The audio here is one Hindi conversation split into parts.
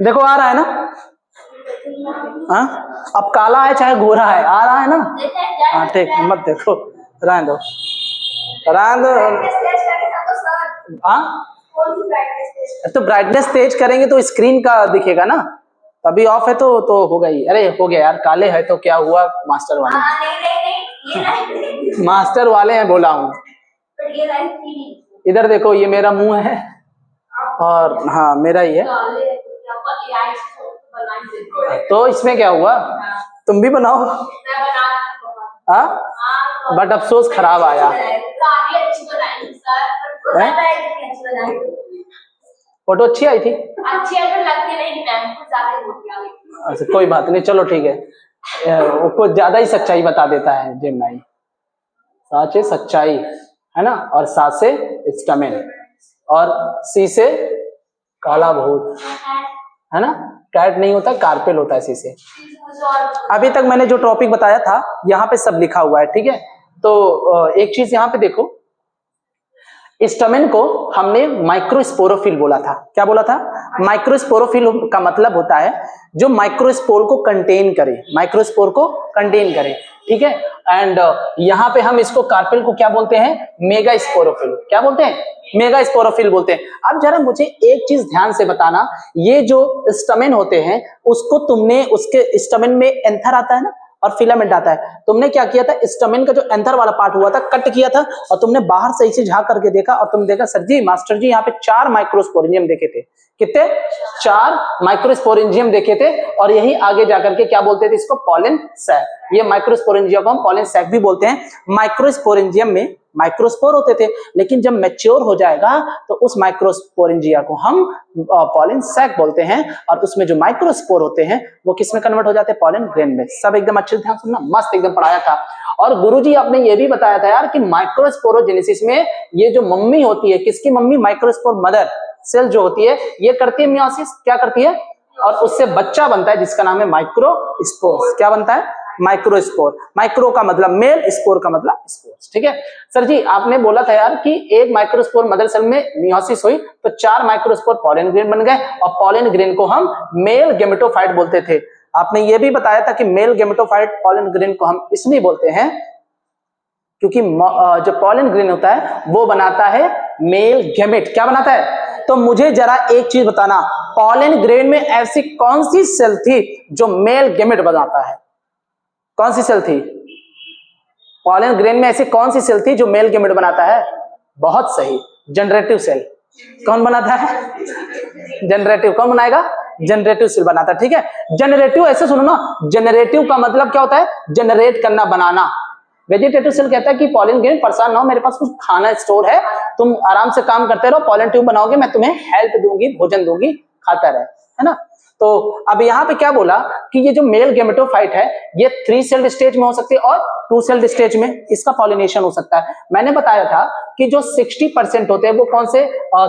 देखो आ रहा है ना, हाँ अब काला है चाहे गोरा है, आ रहा है ना। हाँ ठीक, मत देखो, रहने दो, रहने दो। हाँ तो ब्राइटनेस तेज करेंगे तो स्क्रीन का दिखेगा ना, अभी ऑफ है तो होगा ही। अरे हो गया यार, काले है तो क्या हुआ, मास्टर वाले मास्टर वाले हैं बोला हूँ। इधर देखो, ये मेरा मुंह है और हाँ मेरा ही है, तो इसमें क्या हुआ, तुम भी बनाओ। हाँ बट अफसोस खराब आया। फोटो अच्छी आई थी, अच्छी है तो लगती नहीं मैम, कुछ ज्यादा ही मोटी आ गई। अच्छा कोई बात नहीं, चलो ठीक है, वो कुछ ज्यादा ही सच्चाई बता देता है जेमिनी। साच से सच्चाई है ना, और सा से स्टमेन, और सी से काला भूत है ना, कैट नहीं होता, कार्पेल होता है सी से। अभी तक मैंने जो टॉपिक बताया था यहाँ पे सब लिखा हुआ है, ठीक है। तो एक चीज यहाँ पे देखो, स्टमेन को हमने माइक्रोस्पोरोफिल बोला था। क्या बोला था? माइक्रोस्पोरोफिल का मतलब होता है जो माइक्रोस्पोर को कंटेन करे, माइक्रोस्पोर को कंटेन करे, ठीक है। एंड यहाँ पे हम इसको कार्पेल को क्या बोलते हैं? Mega sporophyll. क्या बोलते हैं? मेगा स्पोरोफिल बोलते हैं। अब जरा मुझे एक चीज ध्यान से बताना, ये जो स्टमेन होते हैं उसको तुमने, उसके स्टमेन में एंथर आता है ना और फिलामेंट आता है, तुमने क्या किया था, स्टमेन का जो एंथर वाला पार्ट हुआ था कट किया था और तुमने बाहर से इसे झांक करके देखा और तुम देखा सर जी, मास्टर जी, यहाँ पे 4 माइक्रोस्पोरेंजियम देखे थे। कितने? 4 माइक्रोस्पोरेंजियम देखे थे, और यही आगे जाकर के क्या बोलते थे इसको? Pollen sac. ये माइक्रोस्पोरेंजियम को हम पॉलन सैक भी बोलते हैं। माइक्रोस्पोरेंजियम में माइक्रोस्पोर होते थे, लेकिन जब मैच्योर हो जाएगा तो उस माइक्रोस्पोरेंजिया को हम पॉलन सैक बोलते हैं, और उसमें जो माइक्रोस्पोर होते हैं वो किस में कन्वर्ट हो जाते हैं? पॉलन ग्रेन में। सब एकदम अच्छे से ध्यान सुनना, मस्त एकदम पढ़ाया था। और गुरुजी आपने ये भी बताया था यार कि माइक्रोस्पोरोजेनेसिस में ये जो मम्मी होती है, किसकी मम्मी? माइक्रोस्पोर मदर सेल जो होती है, ये करती है मियोसिस। क्या करती है? और उससे बच्चा बनता है जिसका नाम है माइक्रोस्पोर। क्या बनता है? माइक्रोस्पोर। माइक्रो का मतलब मेल, स्पोर का मतलब स्पोर्स, ठीक है। सर जी आपने बोला था यार कि एक माइक्रोस्पोर मदर सेल में मियोसिस हुई तो 4 माइक्रोस्पोर पॉलन ग्रेन बन गए, और पॉलन ग्रेन को हम मेल गेमेटोफाइट बोलते थे। आपने ये भी बताया था कि मेल गेमेटोफाइट पॉलन ग्रेन को हम इसलिए बोलते हैं क्योंकि जो पॉलन ग्रेन होता है वो बनाता है मेल गेमेट। क्या बनाता है? तो मुझे जरा एक चीज बताना, पॉलन ग्रेन में ऐसी कौन सी सेल थी जो मेल गेमेट बनाता है? कौन सी सेल थी? पॉलन ग्रेन में ऐसी कौन सी सेल थी जो मेल गेमेट बनाता है? बहुत सही, जनरेटिव सेल। कौन बनाता है? जनरेटिव। कौन बनाएगा? जनरेटिव सेल बनाता है, ठीक है। जनरेटिव ऐसे सुनो ना, जनरेटिव का मतलब क्या होता है? जनरेट करना, बनाना। वेजिटेटिव सेल कहता है कि पॉलन ग्रेन परेशान ना हो, मेरे पास कुछ खाना स्टोर है, तुम आराम से काम करते रहो, पॉलन ट्यूब बनाओगे, मैं तुम्हें हेल्प दूंगी, भोजन दूंगी, खाता रहे, है ना। तो अब यहाँ पे क्या बोला कि ये जो मेल गेमेटोफाइट है ये 3 सेल्ड स्टेज में हो सकती है और 2 सेल्ड स्टेज में इसका पॉलिनेशन हो सकता है। मैंने बताया था कि जो 60% होते हैं वो कौन से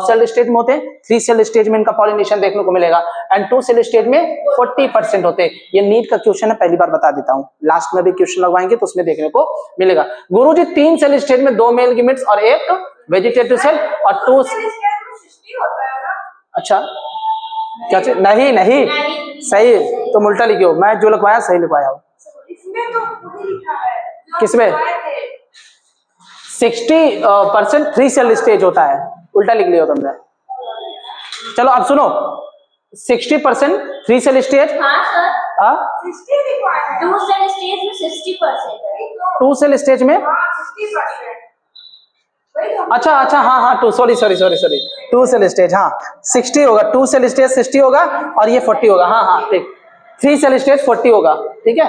सेल्ड स्टेज में होते हैं? 3 सेल्ड स्टेज में इनका पॉलिनेशन देखने को मिलेगा, एंड 2 सेल्ड स्टेज में 40% होते हैं। ये नीट का क्वेश्चन है, पहली बार बता देता हूँ, लास्ट में भी क्वेश्चन लगवाएंगे तो उसमें देखने को मिलेगा। गुरुजी 3 सेल्ड स्टेज में 2 मेल गेमेट्स और 1 वेजिटेटिव सेल और 2। अच्छा क्या? नहीं नहीं सही, तुम उल्टा लिखे हो, मैं जो लिखवाया सही लिखवाया हूँ। किसमें? 60% 3 सेल स्टेज होता है, उल्टा लिख लिया तुमने। चलो अब सुनो, 60% 3 सेल स्टेज, 2 सेल स्टेज में, अच्छा हाँ 2 सॉरी 2 सेल स्टेज, हाँ 60 होगा, 2 सेल स्टेज 60 होगा और ये 40 होगा, हाँ ठीक। 3 सेल स्टेज 40 होगा, ठीक है।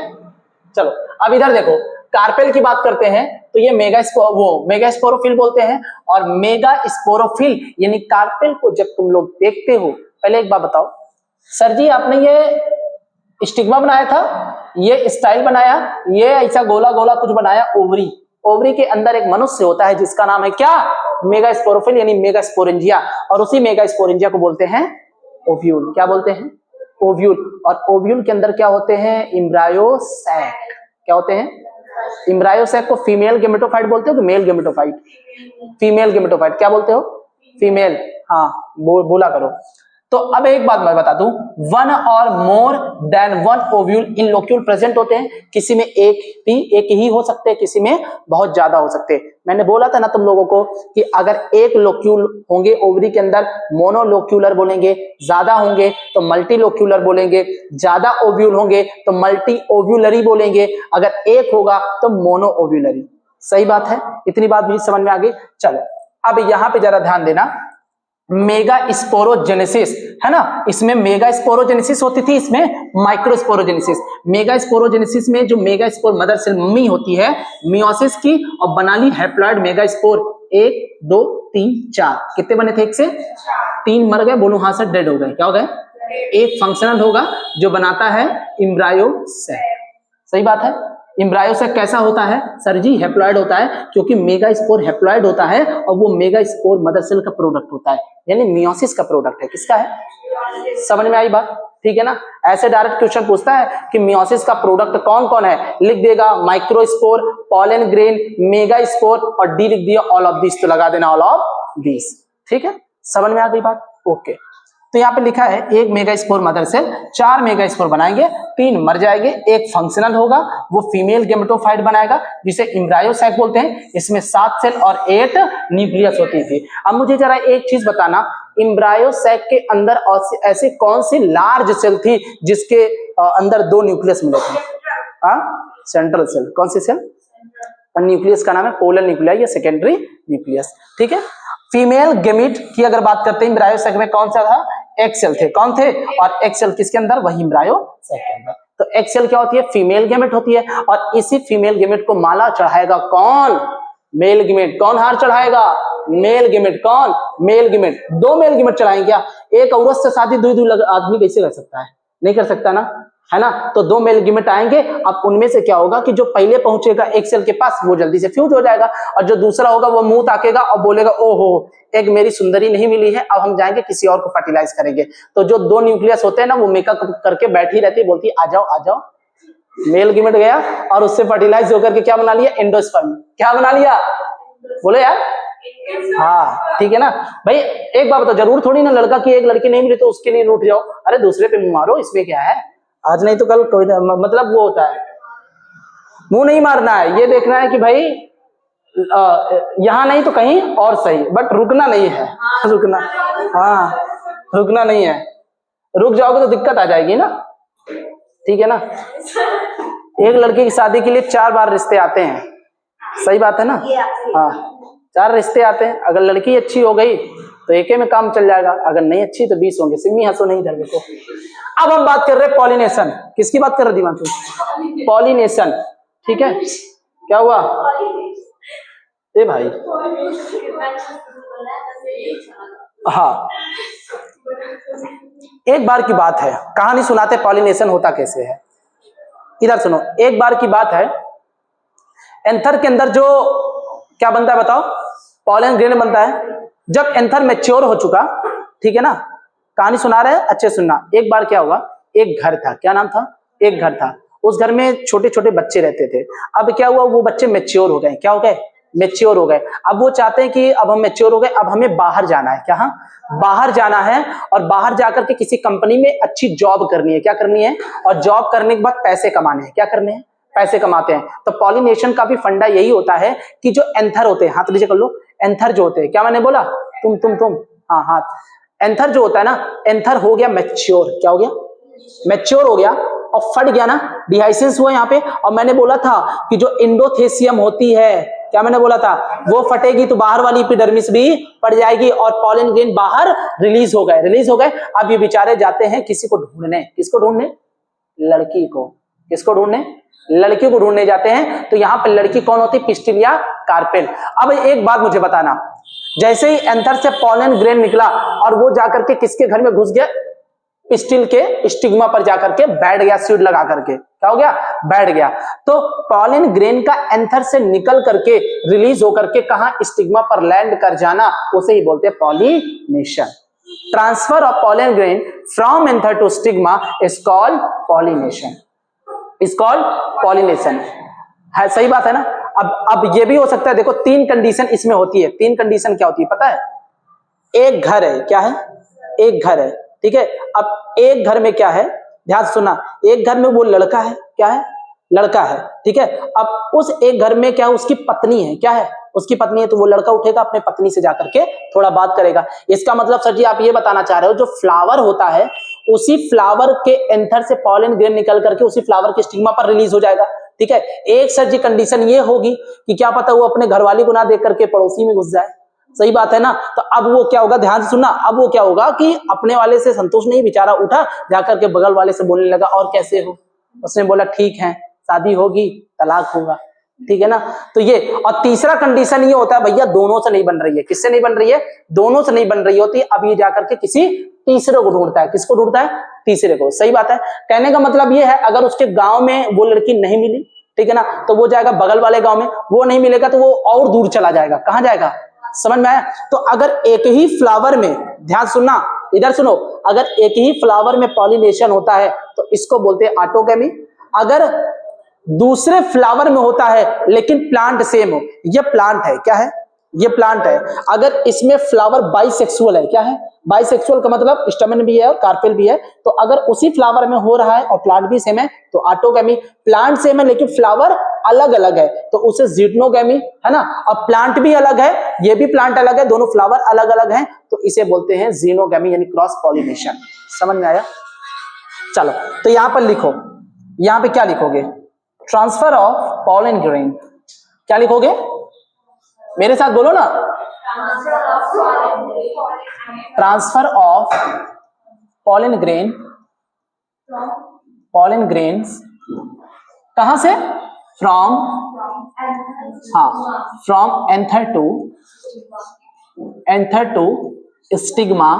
चलो अब इधर देखो, कार्पेल की बात करते हैं तो ये मेगा स्पोरोफिल बोलते हैं, और मेगा स्पोरोफिल यानी कार्पेल को जब तुम लोग देखते हो, पहले एक बात बताओ सर जी, आपने ये स्टिग्मा बनाया था, ये स्टाइल बनाया, ये ऐसा गोला गोला कुछ बनाया, ओवरी के अंदर एक मनुष्य होता है जिसका नाम है क्या? मेगा स्पोरोफिल यानी मेगा स्पोरेंजिया, और उसी मेगा स्पोरेंजिया को बोलते हैं ओव्यूल। क्या बोलते हैं? ओव्यूल। और ओव्यूल के अंदर क्या होते हैं? एम्ब्रायोसैक। क्या होते हैं? एम्ब्रायोसैक को फीमेल गेमेटोफाइट बोलते हो कि मेल गेमेटोफाइट? Female gametophyte. क्या बोलते हो? फीमेल, हाँ बोला करो। तो अब एक बात मैं बता दूं, वन और मोर देन वन ओव्यूल इन लोक्यूल प्रेजेंट होते हैं। किसी में एक ही हो सकते हैं, किसी में बहुत ज्यादा हो सकते हैं। मैंने बोला था ना तुम लोगों को कि अगर एक लोक्यूल होंगे ओवरी के अंदर मोनोलोक्यूलर बोलेंगे, ज्यादा होंगे तो मल्टीलोक्यूलर बोलेंगे, ज्यादा ओव्यूल होंगे तो मल्टी ओव्यूलरी बोलेंगे, अगर एक होगा तो मोनो ओव्यूलरी। सही बात है, इतनी बात भी समझ में आ गई। चलो अब यहां पे जरा ध्यान देना, मेगा स्पोरोजेनेसिस है ना, इसमें मेगा स्पोरोजेनेसिस होती थी, इसमें माइक्रो स्पोरोजेनेसिस। मेगा स्पोरोजेनेसिस में जो mega spore mother cell mummy होती है मियोसिस की, और बना ली हैप्लॉइड मेगा स्पोर, 1 2 3 4। कितने बने थे? 1 से 3 मर गए, बोलो हाँ सर डेड हो गए। क्या हो गए? एक फंक्शनल होगा जो बनाता है एम्ब्रायो सेक। सही बात है। एम्ब्रायो सेक कैसा होता है सर जी? हैप्लॉइड होता है, क्योंकि मेगा स्पोर हैप्लॉइड होता है और वो मेगा स्पोर मदर सेल का प्रोडक्ट होता है, यानी मियोसिस का प्रोडक्ट है। किसका है? समझ में आई बात? ठीक है ना। ऐसे डायरेक्ट क्वेश्चन पूछता है कि मियोसिस का प्रोडक्ट कौन कौन है, लिख देगा microspore, pollen grain, mega spore और डी लिख दिया ऑल ऑफ दिस, तो लगा देना ऑल ऑफ दिस। ठीक है, समझ में आ गई बात? ओके। तो यहाँ पे लिखा है 1 mega spore mother cell, 4 mega spore बनाएंगे, 3 मर जाएंगे, एक फंक्शनल होगा वो फीमेल गेमेटोफाइट बनाएगा जिसे एम्ब्रायो सैक बोलते हैं। इसमें 7 सेल और 8 न्यूक्लियस होती थी। अब मुझे जरा एक चीज बताना, एम्ब्रायो सैक के अंदर ऐसे कौन सी लार्ज सेल थी जिसके अंदर 2 न्यूक्लियस मिले थे? Central cell. कौन सी सेल? न्यूक्लियस का नाम है पोलर न्यूक्लिया या सेकेंडरी न्यूक्लियस। ठीक है। फीमेल गेमिट की अगर बात करते हैं एम्ब्रायो सैक में कौन सा था? एग सेल थे। कौन थे? और एग सेल किसके अंदर? वही एम्ब्रायो सैक के अंदर। तो एग सेल क्या होती है? फीमेल गेमेट होती है, और इसी फीमेल गेमेट को माला चढ़ाएगा कौन? Male gamete. कौन हार चढ़ाएगा? Male gamete. कौन? Male gamete. 2 मेल गेमेट चढ़ाएंगे क्या? एक औरत से शादी 2 आदमी कैसे कर सकता है? नहीं कर सकता ना, है ना। तो 2 मेल गेमेट आएंगे। अब उनमें से क्या होगा कि जो पहले पहुंचेगा एक सेल के पास वो जल्दी से फ्यूज हो जाएगा, और जो दूसरा होगा वो मुंह ताकेगा और बोलेगा ओहो एक मेरी सुंदरी नहीं मिली है, अब हम जाएंगे किसी और को फर्टिलाइज करेंगे। तो जो 2 न्यूक्लियस होते हैं ना वो मेकअप करके बैठी रहती है, बोलती है आ जाओ आ जाओ। मेल गेमेट गया और उससे फर्टिलाइज होकर के क्या बना लिया? एंडोस्पर्म। क्या बना लिया? बोलो यार। हाँ ठीक है ना भाई। एक बात बताओ, जरूर थोड़ी ना लड़का की एक लड़की नहीं मिली तो उसके लिए रूठ जाओ, अरे दूसरे पे मुंह मारो, इसमें क्या है? आज नहीं तो कल कोई मतलब वो होता है, मुंह नहीं मारना है, ये देखना है कि भाई यहां नहीं तो कहीं और सही, बट रुकना नहीं है। रुकना, हाँ रुकना नहीं है। रुक जाओगे तो दिक्कत आ जाएगी ना। ठीक है ना। एक लड़की की शादी के लिए 4 बार रिश्ते आते हैं, सही बात है ना। हाँ 4 रिश्ते आते हैं, अगर लड़की अच्छी हो गई तो एक में काम चल जाएगा, अगर नहीं अच्छी तो 20 होंगे। सिमी हंसो नहीं इधर देखो। अब हम बात कर रहे हैं पॉलिनेशन। किसकी बात कर रहे दिमाग? पॉलिनेशन। ठीक है, क्या हुआ? ए भाई हाँ, एक बार की बात है, कहानी सुनाते पॉलिनेशन होता कैसे है। इधर सुनो, एक बार की बात है, एंथर के अंदर जो क्या बनता है बताओ? पॉलन ग्रेन बनता है। जब एंथर मैच्योर हो चुका, ठीक है ना, कहानी सुना रहे हैं अच्छे सुनना। एक बार क्या हुआ, एक घर था, क्या नाम था? एक घर था। उस घर में छोटे छोटे बच्चे रहते थे। अब क्या हुआ, वो बच्चे मैच्योर हो गए। क्या हो गए? मैच्योर हो गए। अब वो चाहते हैं कि अब हम मैच्योर हो गए, अब हमें बाहर जाना है। क्या? हाँ बाहर जाना है, और बाहर जाकर के किसी कंपनी में अच्छी जॉब करनी है। क्या करनी है? और जॉब करने के बाद पैसे कमाने हैं। क्या करने हैं? पैसे कमाते हैं। तो पॉलिनेशन का भी फंडा यही होता है कि जो एंथर होते हैं, हाथ नीचे कर लो, एंथर जो होते हैं, क्या मैंने बोला? तुम हाँ हाथ। एंथर जो होता है ना, एंथर हो गया मैच्योर। क्या हो गया? मैच्योर हो गया और फट गया ना, डिहाइसेंस हुआ यहाँ पे। और मैंने बोला था कि जो इंडोथेसियम होती है, क्या मैंने बोला था? वो फटेगी तो बाहर वाली एपिडर्मिस भी पड़ जाएगी और पॉलन ग्रेन बाहर रिलीज हो गए। रिलीज हो गए। अब ये बेचारे जाते हैं किसी को ढूंढने। किसको ढूंढने? लड़की को। किसको ढूंढने? लड़की को ढूंढने जाते हैं। तो यहाँ पे लड़की कौन होती? पिस्टिलिया कार्पेल। अब एक बात मुझे बताना, जैसे ही एंथर से पॉलन ग्रेन निकला और वो जाकर के किसके घर में घुस गया? पिस्टिल के स्टिग्मा पर जाकर के बैठ गया, सीड लगा करके। क्या हो गया? बैठ गया। तो पॉलन ग्रेन का एंथर से निकल करके रिलीज होकर के कहां? स्टिग्मा पर लैंड कर जाना, उसे ही बोलते हैं pollination. Transfer of pollen grain from anther to stigma is called pollination. Is called pollination. है, सही बात है ना। अब ये भी हो सकता है, देखो 3 कंडीशन इसमें होती है। 3 कंडीशन क्या होती है पता है? एक घर है, क्या है, एक घर है, ठीक है। अब एक घर में क्या है, ध्यान से सुनना, एक घर में वो लड़का है, क्या है, लड़का है, ठीक है। अब उस एक घर में क्या है, उसकी पत्नी है, क्या है, उसकी पत्नी है। तो वो लड़का उठेगा अपने पत्नी से जाकर के थोड़ा बात करेगा। इसका मतलब सर जी आप ये बताना चाह रहे हो जो फ्लावर होता है उसी फ्लावर के एंथर से पॉलन ग्रेन निकल करके उसी फ्लावर के स्टिग्मा पर रिलीज हो जाएगा, ठीक है। एक सर जी कंडीशन ये होगी कि क्या पता वो अपने घरवाली को ना देख करके पड़ोसी में घुस जाए, सही बात है ना। तो अब वो क्या होगा, ध्यान से सुनना, अब वो क्या होगा कि अपने वाले से संतोष नहीं, बेचारा उठा जाकर के बगल वाले से बोलने लगा और कैसे हो, उसने बोला ठीक है, शादी होगी तलाक होगा, ठीक है ना। तो ये, और तीसरा कंडीशन ये होता है भैया दोनों से नहीं बन रही है, किससे नहीं बन रही है, दोनों से नहीं बन रही होती, अब ये जाकर के किसी तीसरे को ढूंढता है, किसको ढूंढता है, तीसरे को, सही बात है। कहने का मतलब ये है अगर उसके गांव में वो लड़की नहीं मिली, ठीक है ना, तो वो जाएगा बगल वाले गांव में, वो नहीं मिलेगा तो वो और दूर चला जाएगा, कहां जाएगा, समझ में आया। तो अगर एक ही फ्लावर में, ध्यान सुनना, इधर सुनो, अगर एक ही फ्लावर में पॉलिनेशन होता है तो इसको बोलते हैं ऑटोगैमी। अगर दूसरे फ्लावर में होता है लेकिन प्लांट सेम हो, ये प्लांट है, क्या है, ये प्लांट है। अगर इसमें फ्लावर बाइसेक्सुअल है, क्या है, बाइसेक्सुअल का मतलब स्टैमेन भी है और कार्पेल भी है, तो अगर उसी फ्लावर में हो रहा है और प्लांट भी सेम है तो ऑटोगैमी। प्लांट सेम है लेकिन फ्लावर अलग अलग है तो उसे जिटनोगैमी, है ना। अब प्लांट भी अलग है, ये भी प्लांट अलग है, दोनों फ्लावर अलग अलग हैं तो इसे बोलते हैं जीनोगैमी यानी क्रॉस पॉलिनेशन। समझ में आया। चलो तो यहां पर लिखो, यहां पे क्या लिखोगे, ट्रांसफर ऑफ पॉलन ग्रेन, क्या लिखोगे, मेरे साथ बोलो ना, transfer of pollen grain, pollen grains कहां से, फ्रॉम, हाँ, from anther to stigma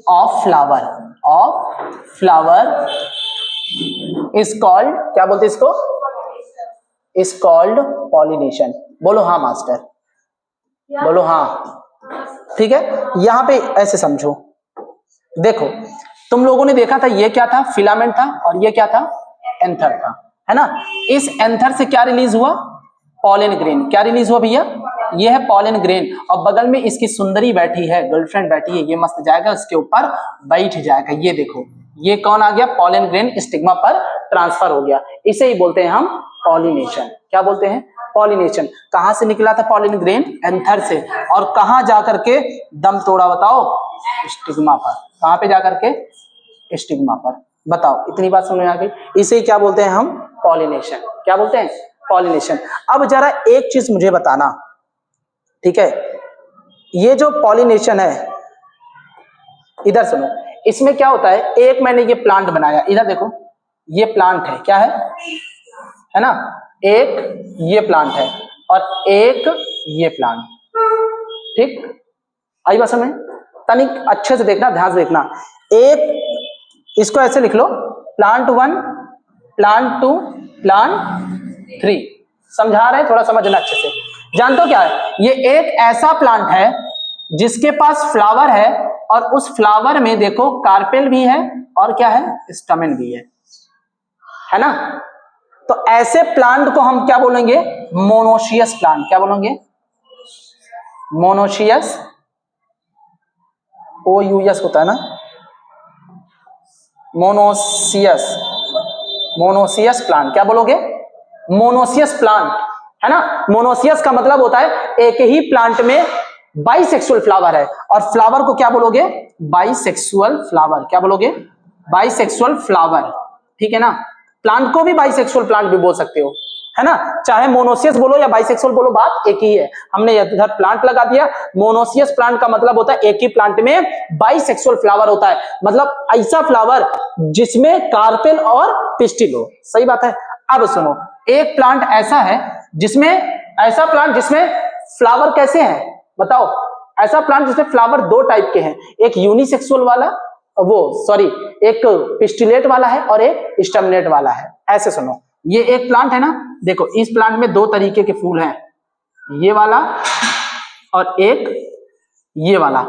of flower is called, क्या बोलते हैं इसको, इज कॉल्ड पॉलिनेशन। बोलो हाँ मास्टर, बोलो हाँ, ठीक है। यहां पे ऐसे समझो, देखो तुम लोगों ने देखा था ये क्या था, फिलामेंट था और ये क्या था, एंथर था, है ना। इस एंथर से क्या रिलीज हुआ, पॉलन ग्रेन, क्या रिलीज हुआ भैया, ये है पॉलन ग्रेन, और बगल में इसकी सुंदरी बैठी है, गर्लफ्रेंड बैठी है, ये मस्त जाएगा उसके ऊपर बैठ जाएगा, ये देखो ये कौन आ गया, पॉलन ग्रेन स्टिग्मा पर ट्रांसफर हो गया, इसे ही बोलते हैं हम पॉलिनेशन। क्या बोलते हैं, पॉलिनेशन। कहां से निकला था पॉलन ग्रेन, एंथर से, और कहां जाकर के दम तोड़ा बताओ, स्टिग्मा पर। कहां पे जाकर के, स्टिग्मा पर। बताओ इतनी बात समझ में आ गई, इसे क्या बोलते हैं हम, पॉलिनेशन। क्या बोलते हैं, पॉलिनेशन। अब जरा एक चीज मुझे बताना, ठीक है, ये जो पॉलिनेशन है, इधर सुनो, इसमें क्या होता है, एक मैंने ये प्लांट बनाया, इधर देखो ये प्लांट है, क्या है ना, एक ये प्लांट है और एक ये प्लांट, ठीक, आई बात समझ, तनिक अच्छे से देखना, ध्यान से देखना। एक इसको ऐसे लिख लो, प्लांट 1, प्लांट 2, प्लांट 3, समझा रहे हैं, थोड़ा समझना अच्छे से। जानते हो क्या है, ये एक ऐसा प्लांट है जिसके पास फ्लावर है और उस फ्लावर में देखो कार्पेल भी है और क्या है, स्टैमेन भी है ना। तो ऐसे प्लांट को हम क्या बोलेंगे, मोनोशियस प्लांट। क्या बोलेंगे, मोनोशियस, OUS होता है ना, मोनोसियस प्लांट। क्या बोलोगे, मोनोसियस प्लांट, है ना। मोनोसियस का मतलब होता है एक ही प्लांट में बाइसेक्सुअल फ्लावर है, और फ्लावर को क्या बोलोगे, बाइसेक्सुअल फ्लावर। क्या बोलोगे, बाइसेक्सुअल फ्लावर, ठीक है ना। प्लांट को भी बाइसेक्सुअल प्लांट भी बोल सकते हो, है ना, चाहे मोनोसियस बोलो या बाइसेक्सुअल बोलो, बात एक ही है। हमने इधर प्लांट लगा दिया, मोनोसियस प्लांट का मतलब होता है एक ही प्लांट में बाइसेक्सुअल फ्लावर होता है, मतलब ऐसा फ्लावर जिसमें कार्पेल और पिस्टिल हो, सही बात है। अब सुनो, एक प्लांट ऐसा है जिसमें, ऐसा प्लांट जिसमें फ्लावर कैसे हैं बताओ, ऐसा प्लांट जिसमें फ्लावर दो टाइप के हैं, एक यूनिसेक्सुअल वाला, एक पिस्टिलेट वाला है और एक स्टैमिनेट वाला है। ऐसे सुनो, ये एक प्लांट है ना, देखो इस प्लांट में दो तरीके के फूल हैं, ये वाला और एक ये वाला,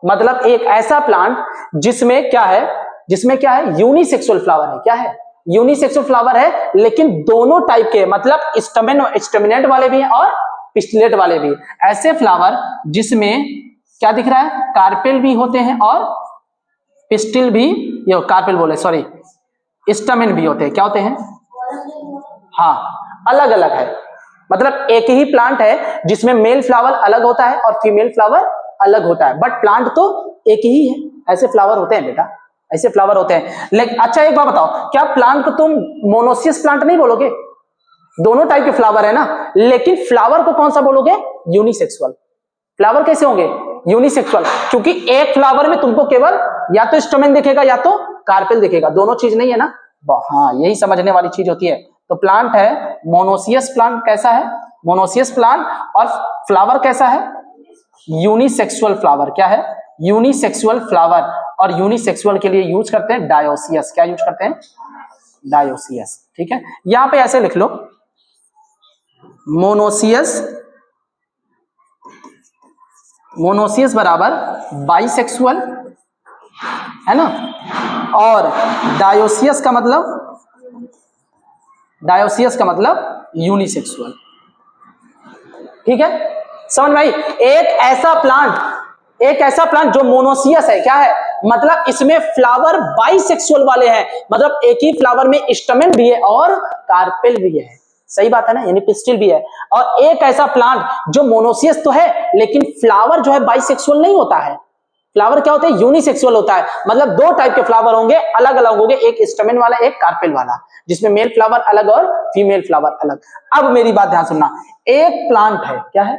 मतलब एक ऐसा प्लांट जिसमें क्या है, यूनिसेक्सुअल फ्लावर है। क्या है, यूनिसेक्सुअल फ्लावर है, लेकिन दोनों टाइप के, मतलब स्टैमिनेट वाले भी हैं और पिस्टिलेट वाले भी। ऐसे फ्लावर जिसमें क्या दिख रहा है, कार्पेल भी होते हैं और पिस्टिल भी, ये कार्पेल बोले सॉरी, स्टमेन भी होते हैं। क्या होते हैं, हाँ अलग अलग है, मतलब एक ही प्लांट है जिसमें मेल फ्लावर अलग होता है और फीमेल फ्लावर अलग होता है, बट प्लांट तो एक ही है। ऐसे फ्लावर होते हैं बेटा, ऐसे फ्लावर होते हैं। लेकिन अच्छा एक बात बताओ, क्या प्लांट को तुम मोनोसियस प्लांट नहीं बोलोगे? दोनों टाइप के फ्लावर है ना, लेकिन फ्लावर को कौन सा बोलोगे, यूनिसेक्सुअल। फ्लावर कैसे होंगे, यूनिसेक्सुअल, क्योंकि एक फ्लावर में तुमको केवल या तो स्टोमेन दिखेगा या तो कार्पेल दिखेगा, दोनों चीज नहीं है ना। हाँ यही समझने वाली चीज होती है। तो प्लांट है मोनोसियस प्लांट, कैसा है, मोनोसियस प्लांट, और फ्लावर कैसा है, यूनिसेक्सुअल फ्लावर। क्या है, यूनिसेक्सुअल फ्लावर, और यूनिसेक्सुअल के लिए यूज करते हैं डायोसियस। क्या यूज करते हैं, डायोसियस। ठीक है, यहां पे ऐसे लिख लो, मोनोसियस, मोनोसियस बराबर बाइसेक्सुअल, है ना, और डायोसियस का मतलब, डायोसियस का मतलब यूनिसेक्सुअल। ठीक है, समझ में आई। एक ऐसा प्लांट जो मोनोसियस है, क्या है, मतलब इसमें फ्लावर बाइसेक्सुअल वाले हैं, मतलब एक ही फ्लावर में स्टमेन भी है और कार्पेल भी है। सही बात है ना, यानी पिस्टिल भी है। और एक ऐसा प्लांट जो मोनोसियस तो है लेकिन फ्लावर जो है बाइसेक्सुअल नहीं होता है। फ्लावर क्या होता है, यूनिसेक्सुअल होता है, मतलब दो टाइप के फ्लावर होंगे, अलग अलग होंगे, एक स्टमेन वाला एक कार्पेल वाला, जिसमें मेल फ्लावर अलग और फीमेल फ्लावर अलग। अब मेरी बात ध्यान सुनना, एक प्लांट है, क्या है,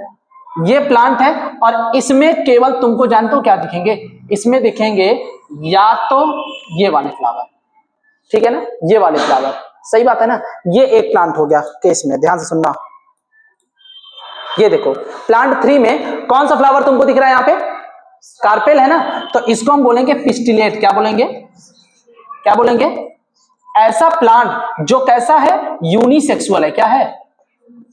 ये प्लांट है, और इसमें केवल तुमको जानते हो क्या दिखेंगे, इसमें दिखेंगे या तो ये वाले फ्लावर, ठीक है ना, ये वाले फ्लावर। सही बात है ना, ये एक प्लांट हो गया केस में, ध्यान से सुनना। ये देखो प्लांट 3 में कौन सा फ्लावर तुमको दिख रहा है, यहाँ पे कार्पेल है ना, तो इसको हम बोलेंगे पिस्टिलेट। क्या बोलेंगे, क्या बोलेंगे, ऐसा प्लांट जो कैसा है, यूनिसेक्सुअल है। क्या है,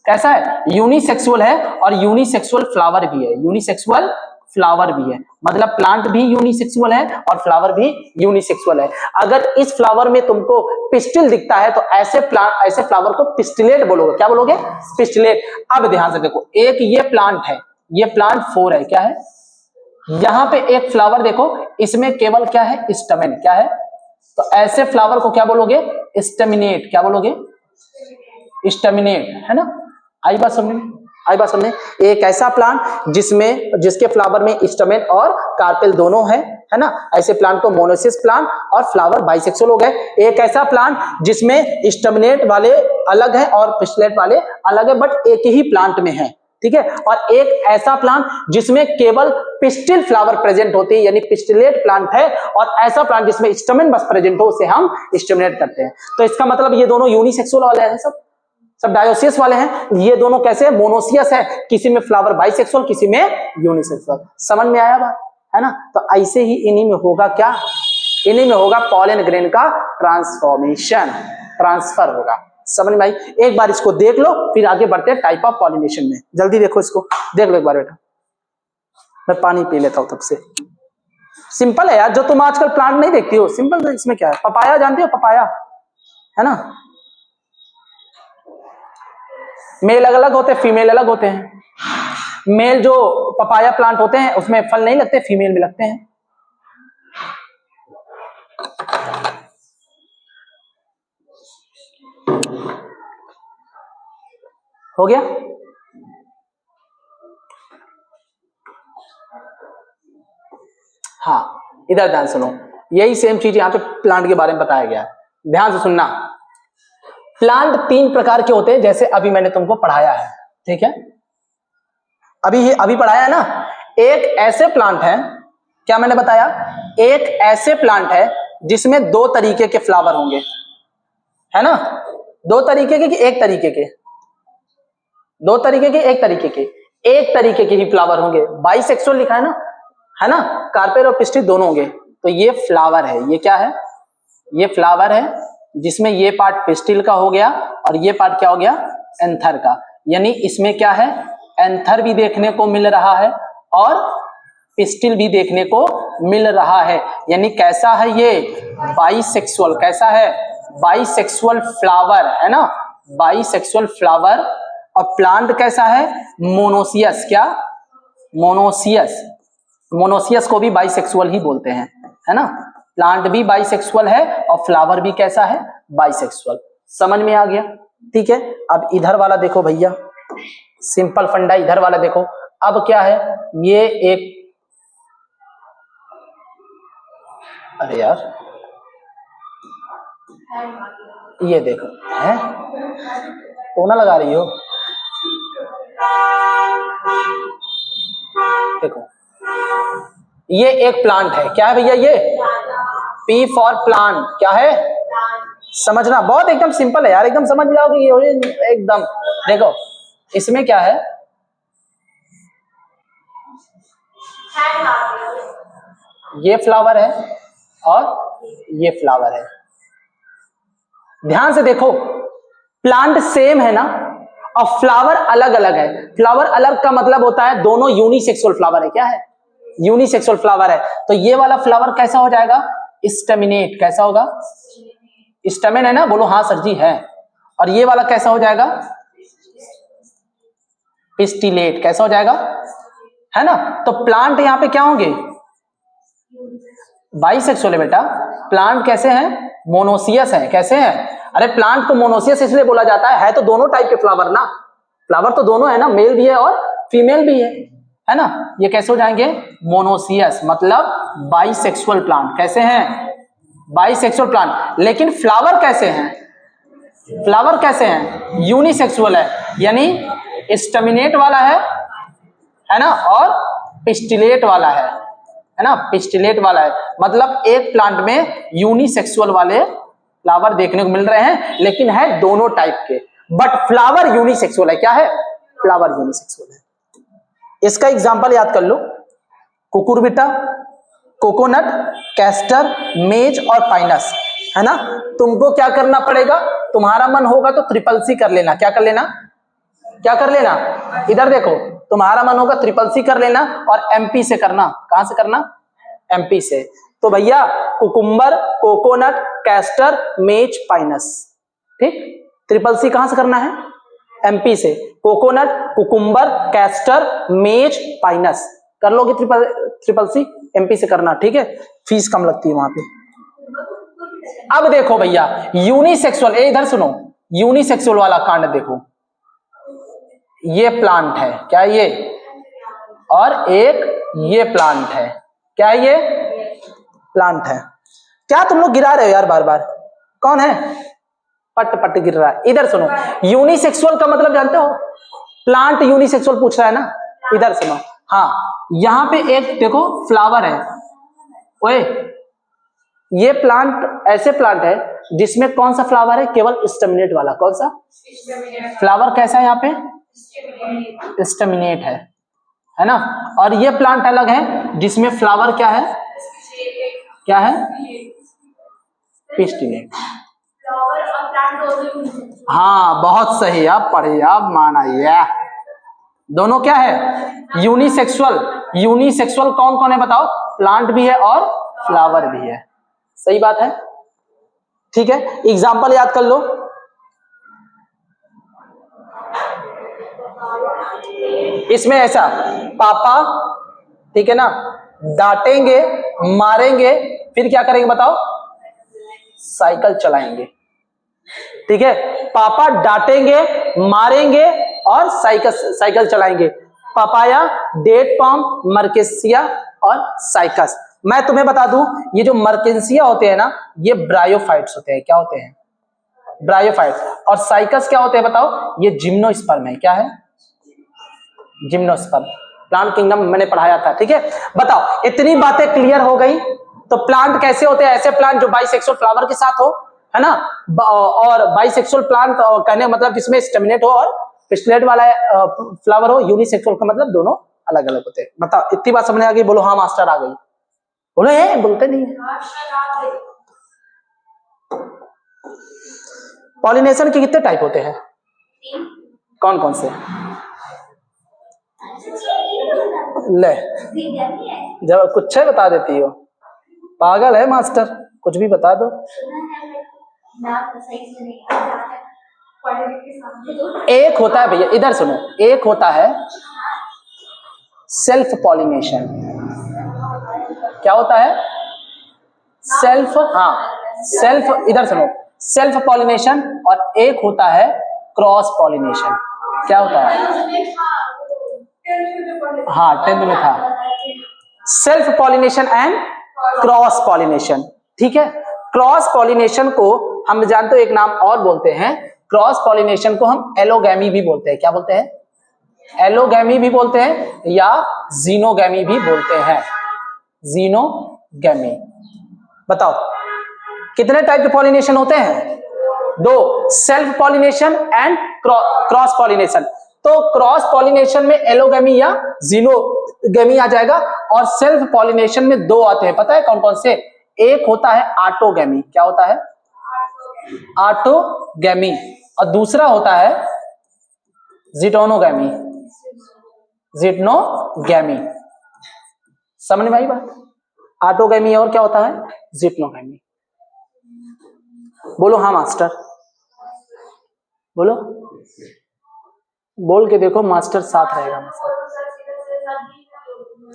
कैसा है, यूनिसेक्सुअल है, और यूनिसेक्सुअल फ्लावर भी है, यूनिसेक्सुअल फ्लावर भी है, मतलब प्लांट भी यूनिसेक्सुअल है और फ्लावर भी यूनिसेक्सुअल है। अगर इस फ्लावर में तुमको पिस्टिल दिखता है तो ऐसे प्लांट, ऐसे फ्लावर को पिस्टिलेट बोलोगे। क्या बोलोगे, पिस्टिलेट। अब ध्यान से देखो, एक ये प्लांट है, ये प्लांट 4 है, क्या है, यहां पे एक फ्लावर देखो, इसमें केवल क्या है, स्टमेन। क्या है, तो ऐसे फ्लावर को क्या बोलोगे, स्टेमिनेट। क्या बोलोगे, स्टेमिनेट, है ना। आई बात समझ में, आई बात समझ में। एक ऐसा प्लांट जिसमें, जिसके फ्लावर में स्टमेन और कार्पेल दोनों है ना, ऐसे प्लांट को मोनोसियस प्लांट और फ्लावर बाइसेक्सुअल हो गए। एक ऐसा प्लांट जिसमें स्टमिनेट वाले अलग है और पिस्टिलेट वाले अलग है, बट एक ही प्लांट में है, ठीक है। और एक ऐसा प्लांट जिसमें केवल पिस्टिल फ्लावर प्रेजेंट होती है, यानी पिस्टिलेट प्लांट है, और ऐसा प्लांट जिसमें स्टमेन बस प्रेजेंट हो, उसे हम स्टेमिनेट करते हैं। तो इसका मतलब ये दोनों यूनिसेक्सुअल वाले हैं, सब डायोसियस वाले हैं। ये दोनों कैसे, मोनोसियस है, किसी में फ्लावर बाइसेक्सुअल, किसी में यूनिसेक्सुअल। समझ में आया बात, है ना। तो ऐसे ही इन्हीं में होगा क्या, इन्हीं में होगा पॉलन ग्रेन का ट्रांसफॉर्मेशन, ट्रांसफर होगा। समझ में आई। एक बार इसको देख लो, फिर आगे बढ़ते हैं टाइप ऑफ पॉलिनेशन में। जल्दी देखो, इसको देख लो एक बार बेटा। मैं पानी पी लेता हूं तब से। सिंपल है यार, जो तुम आजकल प्लांट नहीं देखती हो, सिंपल है। इसमें क्या है, पपाया जानती हो, पपाया, है ना, मेल अलग अलग होते हैं, फीमेल अलग होते हैं। मेल जो पपाया प्लांट होते हैं उसमें फल नहीं लगते, फीमेल में लगते हैं। हो गया। हाँ, इधर ध्यान सुनो, यही सेम चीज यहां पे प्लांट के बारे में बताया गया है। ध्यान से सुनना, प्लांट 3 प्रकार के होते हैं, जैसे अभी मैंने तुमको पढ़ाया है, ठीक है, अभी पढ़ाया है ना। एक ऐसे प्लांट है, क्या मैंने बताया, एक ऐसे प्लांट है जिसमें 2 तरीके के फ्लावर होंगे, है ना, 2 तरीके के कि एक तरीके के, 2 तरीके के, एक तरीके के, एक तरीके के ही फ्लावर होंगे। बाइसेक्सुअल लिखा है ना, कार्पेल और पिस्टिल दोनों होंगे। तो ये फ्लावर है, ये क्या है, ये फ्लावर है, जिसमें ये पार्ट पिस्टिल का हो गया और ये पार्ट क्या हो गया, एंथर का। यानी इसमें क्या है, एंथर भी देखने को मिल रहा है और पिस्टिल भी देखने को मिल रहा है। यानी कैसा है ये, बाइसेक्सुअल। कैसा है, बाइसेक्सुअल फ्लावर, है ना, बाइसेक्सुअल फ्लावर। और प्लांट कैसा है, मोनोसियस। क्या, मोनोसियस, मोनोसियस को भी बाइसेक्सुअल ही बोलते हैं, है ना। प्लांट भी बाइसेक्सुअल है और फ्लावर भी कैसा है, बाइसेक्सुअल। समझ में आ गया, ठीक है। अब इधर वाला देखो भैया, सिंपल फंडा इधर वाला देखो। अब क्या है, ये एक, अरे यार ये देखो है, कोना लगा रही हो, देखो ये एक प्लांट है, क्या है भैया ये, पी फॉर प्लांट, क्या है, समझना बहुत एकदम सिंपल है यार, एकदम समझ जाओगे ये एकदम। देखो इसमें क्या है, ये फ्लावर है और ये फ्लावर है। ध्यान से देखो, प्लांट सेम है ना और फ्लावर अलग अलग है। फ्लावर अलग का मतलब होता है दोनों यूनिसेक्सुअल फ्लावर है, क्या है, यूनिसेक्सुअल फ्लावर है। तो ये वाला फ्लावर कैसा हो जाएगा, स्टेमिनेट, कैसा होगा, स्टेमिन है ना, बोलो हाँ सर जी है। और ये वाला कैसा हो जाएगा, पिस्टिलेट, कैसा हो जाएगा, है ना। तो प्लांट यहां पे क्या होंगे, बाइसेक्सुअल है बेटा। प्लांट कैसे हैं, मोनोसियस है, कैसे हैं, अरे प्लांट को मोनोसियस इसलिए बोला जाता है तो दोनों टाइप के फ्लावर ना, फ्लावर तो दोनों है ना, मेल भी है और फीमेल भी है ना। ये कैसे हो जाएंगे, मोनोसियस मतलब बाइसेक्सुअल प्लांट, कैसे हैं, बाइसेक्सुअल प्लांट। लेकिन फ्लावर कैसे हैं, फ्लावर कैसे हैं, यूनिसेक्सुअल है, यानी स्टेमिनेट वाला है ना, और पिस्टिलेट वाला है ना, पिस्टिलेट वाला है। मतलब एक प्लांट में यूनिसेक्सुअल वाले फ्लावर देखने को मिल रहे हैं, लेकिन है दोनों टाइप के, बट फ्लावर यूनिसेक्सुअल है, क्या है, फ्लावर यूनिसेक्सुअल है। इसका एग्जांपल याद कर लो, कुकुरबिटा, कोकोनट, कैस्टर, मेज और पाइनस, है ना। तुमको क्या करना पड़ेगा, तुम्हारा मन होगा तो ट्रिपल सी कर लेना, क्या कर लेना, क्या कर लेना, इधर देखो, तुम्हारा मन होगा ट्रिपल सी कर लेना और एमपी से करना, कहां से करना, एमपी से। तो भैया कुकुम्बर, कोकोनट, कैस्टर, मेज, पाइनस, ठीक। ट्रिपल सी कहां से करना है, एमपी से। कोकोनट, कुकुम्बर, कैस्टर, मेज, पाइनस कर लोगे ट्रिपल सी, एमपी से करना, ठीक है, फीस कम लगती है वहां पे। अब देखो भैया यूनिसेक्सुअल, इधर सुनो, यूनिसेक्सुअल वाला कांड देखो, ये प्लांट है, क्या ये, और एक ये प्लांट है, क्या ये प्लांट है। क्या तुम लोग गिरा रहे हो यार बार बार, कौन है, पट पट गिर रहा है। इधर सुनो, यूनिसेक्सुअल का मतलब जानते हो, प्लांट यूनिसेक्सुअल पूछ रहा है ना, इधर सुनो, हाँ यहां पे एक देखो फ्लावर है, ओए ये प्लांट ऐसे प्लांट है जिसमें कौन सा फ्लावर है, केवल स्टेमिनेट वाला, कौन सा फ्लावर, कैसा है यहाँ पे, स्टेमिनेट है ना। और ये प्लांट अलग है जिसमें फ्लावर क्या है, क्या है, पिस्टिलेट। हाँ बहुत सही, आप पढ़िए, आप मानिए, दोनों क्या है, यूनिसेक्सुअल। यूनिसेक्सुअल कौन कौन है बताओ, प्लांट भी है और फ्लावर भी है, सही बात है, ठीक है। एग्जाम्पल याद कर लो, इसमें ऐसा, पापा, ठीक है ना, डांटेंगे, मारेंगे, फिर क्या करेंगे बताओ, साइकिल चलाएंगे, ठीक है। पापा डांटेंगे, मारेंगे और साइकिल चलाएंगे। पापाया, डेट पॉम, मर्केसिया और साइकस। मैं तुम्हें बता दूं, ये जो मर्केसिया होते हैं ना, ये ब्रायोफाइट्स होते हैं, क्या होते हैं, ब्रायोफाइट्स। और साइकस क्या होते हैं बताओ, ये जिम्नोस्पर्म है, क्या है, जिम्नोस्पर्म। प्लांट किंगडम मैंने पढ़ाया था, ठीक है। बताओ इतनी बातें क्लियर हो गई। तो प्लांट कैसे होते हैं, ऐसे प्लांट जो बाइसेक्सुअल फ्लावर के साथ हो, है ना, और बाइसेक्सुअल प्लांट कहने मतलब जिसमें स्टेमिनेट हो और पिस्टिलेट वाला फ्लावर हो। यूनिसेक्सुअल का मतलब दोनों अलग अलग होते हैं। बताओ इतनी बात समझ आ गई, बोलो हाँ मास्टर आ गई, बोलो है, बोलते नहीं है। पॉलिनेशन के कितने टाइप होते हैं, कौन कौन से, ले जब कुछ है बता देती हो, पागल है मास्टर, कुछ भी बता दो। एक होता है भैया, इधर सुनो, एक होता है सेल्फ पॉलिनेशन, क्या होता है? सेल्फ, हाँ सेल्फ, इधर सुनो, सेल्फ पॉलिनेशन, और एक होता है क्रॉस पॉलिनेशन। क्या होता है? हाँ 10th में था, self pollination and cross pollination. ठीक है, क्रॉस पॉलिनेशन को हम जानते हो एक नाम और बोलते हैं, क्रॉस पॉलिनेशन को हम एलोगैमी भी बोलते हैं। क्या बोलते हैं? एलोगैमी भी बोलते हैं या जीनोगैमी भी बोलते हैं, जीनोगैमी। बताओ कितने टाइप के पॉलिनेशन होते हैं? 2, self pollination and cross pollination. तो क्रॉस पॉलिनेशन में एलोगैमी या जीनोगैमी आ जाएगा, और सेल्फ पॉलिनेशन में 2 आते हैं, पता है कौन कौन से? एक होता है ऑटोगैमी। क्या होता है? ऑटोगैमी। और दूसरा होता है जिटोनोगैमी, जिटनोगैमी। समझ में आई बात? ऑटोगैमी और क्या होता है? जिटनोगैमी। बोलो हाँ मास्टर, बोलो, बोल के देखो, मास्टर साथ रहेगा।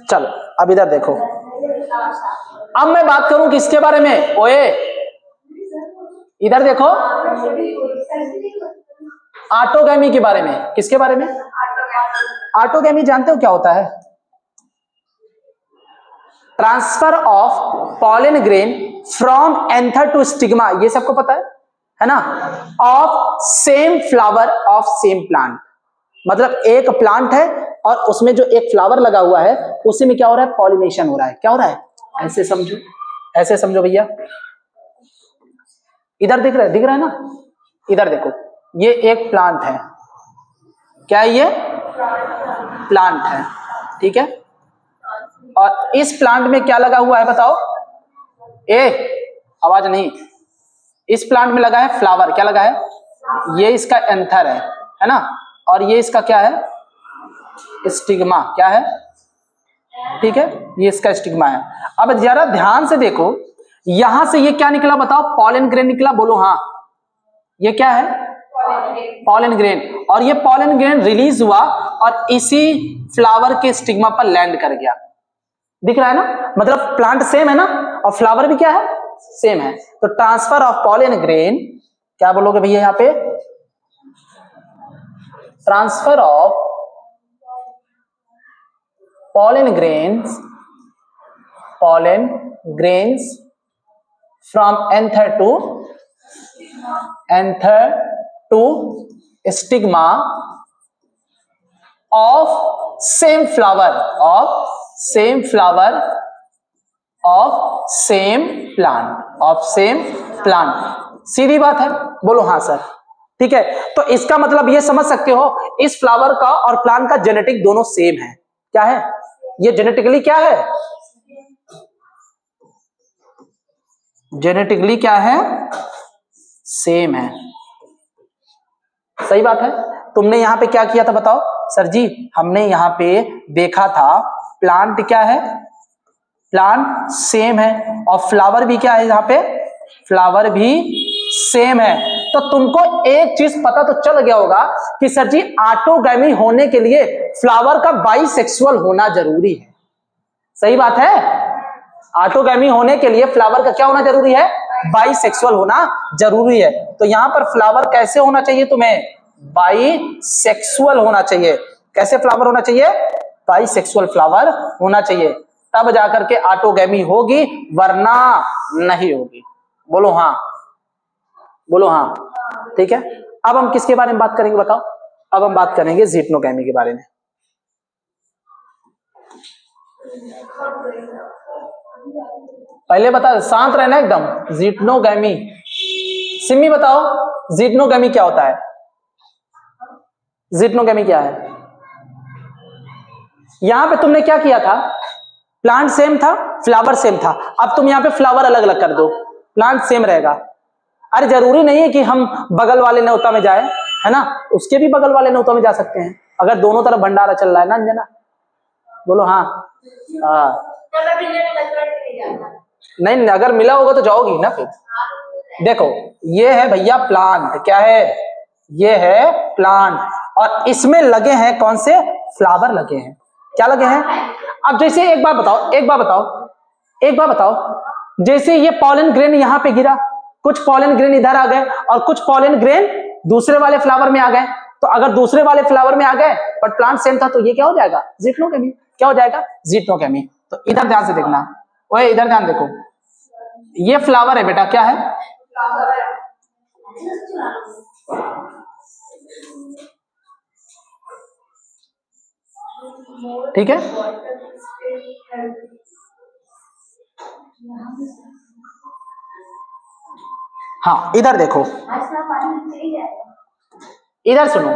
चलो अब इधर देखो, अब मैं बात करूं किसके बारे में? ओए इधर देखो, ऑटोगैमी के बारे में। किसके बारे में? ऑटोगैमी जानते हो क्या होता है? Transfer of pollen grain from anther to stigma, ये सबको पता है ना? Of same flower of same plant, मतलब एक प्लांट है और उसमें जो एक फ्लावर लगा हुआ है उसी में क्या हो रहा है? पॉलिनेशन हो रहा है। क्या हो रहा है? ऐसे समझो, ऐसे समझो भैया। इधर दिख रहा है ना? इधर देखो, ये एक प्लांट है। क्या है ये? प्लांट है, ठीक है। और इस प्लांट में क्या लगा हुआ है बताओ? आवाज नहीं, इस प्लांट में लगा है फ्लावर। क्या लगा है? ये इसका एंथर है ना? और ये इसका क्या है? स्टिग्मा। क्या है? ठीक है, ये इसका स्टिग्मा है। अब जरा ध्यान से देखो, यहां से ये क्या निकला बताओ? पॉलन ग्रेन निकला। बोलो हाँ, ये क्या है? Pollen grain. और ये पॉलन ग्रेन रिलीज हुआ और इसी फ्लावर के स्टिग्मा पर लैंड कर गया। दिख रहा है ना? मतलब प्लांट सेम है ना, और फ्लावर भी क्या है? सेम है। तो ट्रांसफर ऑफ पॉलन ग्रेन, क्या बोलोगे भैया यहां पे? Transfer of pollen grains from anther to stigma of same flower of same plant। सीधी बात है, बोलो हाँ सर। ठीक है, तो इसका मतलब ये समझ सकते हो, इस फ्लावर का और प्लांट का जेनेटिक दोनों सेम है। क्या है? ये जेनेटिकली क्या है? जेनेटिकली क्या है? सेम है। सही बात है। तुमने यहां पे क्या किया था बताओ? सर जी हमने यहां पे देखा था प्लांट क्या है? प्लांट सेम है, और फ्लावर भी क्या है? यहां पे फ्लावर भी सेम है। तो तुमको एक चीज पता तो चल गया होगा कि सर जी ऑटोगैमी होने के लिए फ्लावर का बाइसेक्सुअल होना जरूरी है। सही बात है। ऑटोगैमी होने के लिए फ्लावर का क्या होना जरूरी है? बाइसेक्सुअल होना जरूरी है। तो यहां पर फ्लावर कैसे होना चाहिए तुम्हें? बाइसेक्सुअल होना चाहिए। कैसे फ्लावर होना चाहिए? बाइसेक्सुअल फ्लावर होना चाहिए, तब जाकर के ऑटोगैमी होगी, वरना नहीं होगी। बोलो हाँ, बोलो हाँ। ठीक है, अब हम किसके बारे में बात करेंगे बताओ? अब हम बात करेंगे जिटनोगैमी के बारे में। पहले बता, शांत रहना एकदम। जिटनोगैमी, सिमी बताओ जिटनोगैमी क्या होता है? जिटनोगैमी क्या है? यहां पे तुमने क्या किया था? प्लांट सेम था, फ्लावर सेम था। अब तुम यहां पे फ्लावर अलग अलग कर दो, प्लांट सेम रहेगा। अरे जरूरी नहीं है कि हम बगल वाले न्योता में जाए, है ना? उसके भी बगल वाले न्योता में जा सकते हैं, अगर दोनों तरफ भंडारा चल रहा है ना अंजना? बोलो हाँ। नहीं, अगर मिला होगा तो जाओगी ना फिर। देखो ये है भैया प्लांट। क्या है? ये है प्लांट, और इसमें लगे हैं कौन से? फ्लावर लगे हैं। क्या लगे हैं? अब जैसे एक बात बताओ, एक बार बताओ, जैसे ये पॉलन ग्रेन यहाँ पे गिरा, कुछ पॉलन ग्रेन इधर आ गए और कुछ पॉलन ग्रेन दूसरे वाले फ्लावर में आ गए, तो अगर दूसरे वाले फ्लावर में आ गए बट प्लांट सेम था तो ये क्या हो जाएगा? ज़िटोकेमी। क्या हो जाएगा? ज़िटोकेमी। तो इधर ध्यान से देखना, ओए इधर ध्यान देखो, ये फ्लावर है बेटा, क्या है? ठीक है, हाँ इधर देखो, इधर सुनो,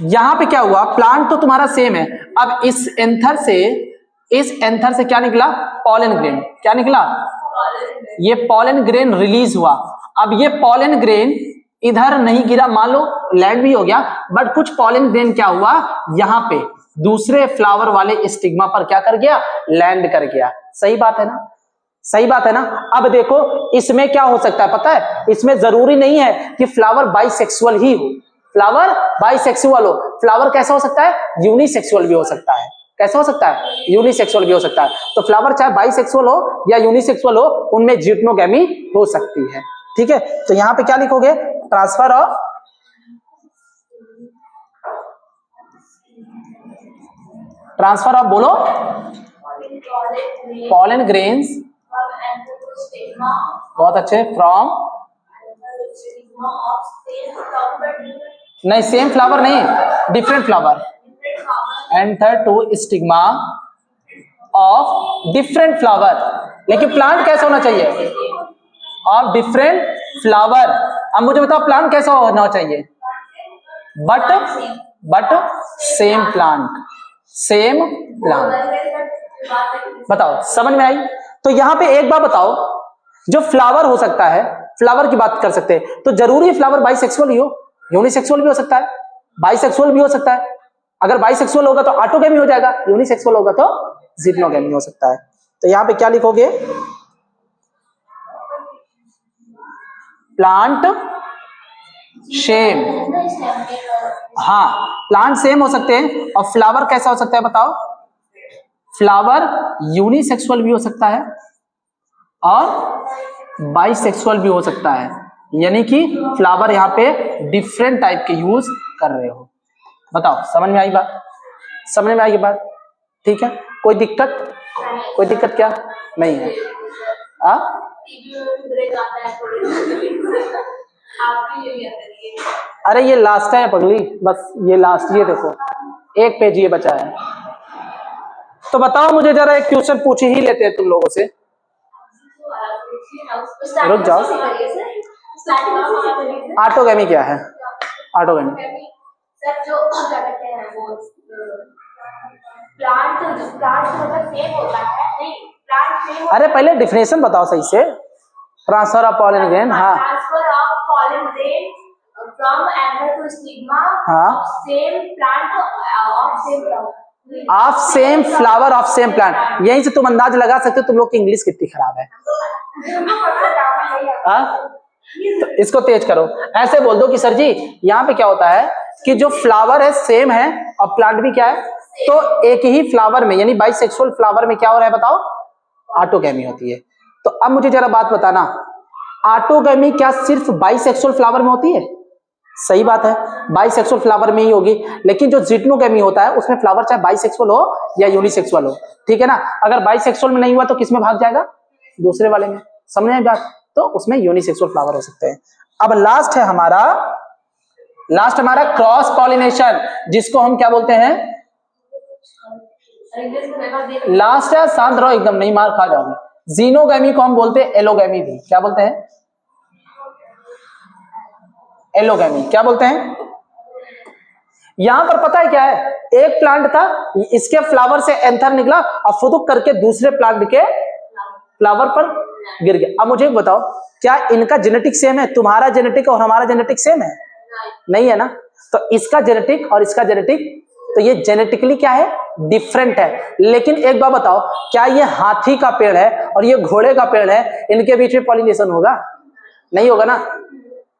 यहां पे क्या हुआ, प्लांट तो तुम्हारा सेम है, अब इस एंथर से क्या निकला? Pollen grain. क्या निकला? ये पॉलन ग्रेन रिलीज हुआ। अब ये पॉलन ग्रेन इधर नहीं गिरा, मान लो लैंड भी हो गया, बट कुछ पॉलन ग्रेन क्या हुआ, यहां पे दूसरे फ्लावर वाले स्टिग्मा पर क्या कर गया? लैंड कर गया। सही बात है ना? सही बात है ना? अब देखो इसमें क्या हो सकता है पता है, इसमें जरूरी नहीं है कि फ्लावर बाइसेक्सुअल ही हो, फ्लावर बाइसेक्सुअल हो, फ्लावर कैसा हो सकता है? यूनिसेक्सुअल भी हो सकता है। कैसा हो सकता है? यूनिसेक्सुअल भी हो सकता है। तो फ्लावर चाहे बाइसेक्सुअल हो या यूनिसेक्सुअल हो, उनमें जिटोगेमी हो सकती है। ठीक है, तो यहां पे क्या लिखोगे? ट्रांसफर ऑफ बोलो, पॉलन ग्रेन्स, बहुत अच्छे, फ्रॉम, नहीं सेम फ्लावर नहीं, different flower, anther to stigma of different flower. लेकिन प्लांट कैसा होना चाहिए? Of different flower. अब मुझे बताओ प्लांट कैसा होना चाहिए? But same plant, same plant. बताओ समझ में आई? तो यहां पे एक बात बताओ, जो फ्लावर हो सकता है, फ्लावर की बात कर सकते हैं, तो जरूरी फ्लावर बाइसेक्सुअल ही हो? यूनिसेक्सुअल भी हो सकता है, बाइसेक्सुअल भी हो सकता है। अगर बाइसेक्सुअल होगा तो ऑटोगेमी हो जाएगा, यूनिसेक्सुअल होगा तो जिटोगेमी हो सकता है। तो यहां पे क्या लिखोगे? प्लांट सेम, हाँ प्लांट सेम हो सकते हैं। और फ्लावर कैसा हो सकता है बताओ? फ्लावर यूनिसेक्सुअल भी हो सकता है और बाइसेक्सुअल भी हो सकता है, यानी कि फ्लावर यहाँ पे डिफरेंट टाइप के यूज कर रहे हो। बताओ समझ में आई बात? समझ में आई बात? ठीक है, कोई दिक्कत? कोई दिक्कत क्या नहीं है? अरे ये लास्ट है पगली, बस ये लास्ट, ये देखो एक पेज ये बचा है। तो बताओ मुझे जरा, एक क्वेश्चन पूछ ही लेते हैं तुम लोगों से। रुक जाओ, ऑटोगेमी क्या है? ऑटोगेमी जो कहते हैं वो प्लांट मतलब सेम होता है, नहीं प्लांट सेम। अरे पहले डिफिनेशन बताओ सही से। ट्रांसफर ऑफ पॉलन ग्रेन, हाँ transfer of pollen grain from anther to stigma of same plant of same flower, of same flower of same plant. यहीं से तुम अंदाज लगा सकते हो तुम लोग की इंग्लिश कितनी खराब है। तो इसको तेज करो, ऐसे बोल दो कि सर जी यहाँ पे क्या होता है कि जो फ्लावर है सेम है और प्लांट भी क्या है, तो एक ही फ्लावर में यानी बाइसेक्सुअल फ्लावर में क्या हो रहा है बताओ? ऑटोगेमी होती है। तो अब मुझे जरा बात बताना, ऑटोगेमी क्या सिर्फ बाइसेक्सुअल फ्लावर में होती है? सही बात है, बाइसेक्सुअल फ्लावर में ही होगी, लेकिन जो जिटोगेमी होता है उसमें फ्लावर चाहे बाइसेक्सुअल हो या यूनिसेक्सुअल हो, ठीक है ना? अगर बाइसेक्सुअल में नहीं हुआ तो किस में भाग जाएगा? दूसरे वाले में। समझ में बात? तो उसमें यूनिसेक्सुअल फ्लावर हो सकते हैं। अब लास्ट है हमारा, लास्ट हमारा क्रॉस पॉलिनेशन, जिसको हम क्या बोलते हैं? लास्ट है, शांत रहो एकदम, नहीं मार खा जाओगे। जीनोगेमी को हम बोलते हैं एलोगेमी भी। क्या बोलते हैं? एलोगेमी। क्या बोलते हैं? यहां पर पता है क्या है, एक प्लांट था, इसके फ्लावर से एंथर निकला और फुदुक करके दूसरे प्लांट के फ्लावर पर गिर गया। अब मुझे बताओ क्या इनका जेनेटिक सेम है? तुम्हारा जेनेटिक और हमारा जेनेटिक सेम है? नहीं है ना? तो इसका जेनेटिक और इसका जेनेटिक, तो ये जेनेटिकली क्या है? डिफरेंट है। लेकिन एक बात बताओ, क्या ये हाथी का पेड़ है और ये घोड़े का पेड़ है, इनके बीच में पॉलिनेशन होगा? नहीं होगा ना।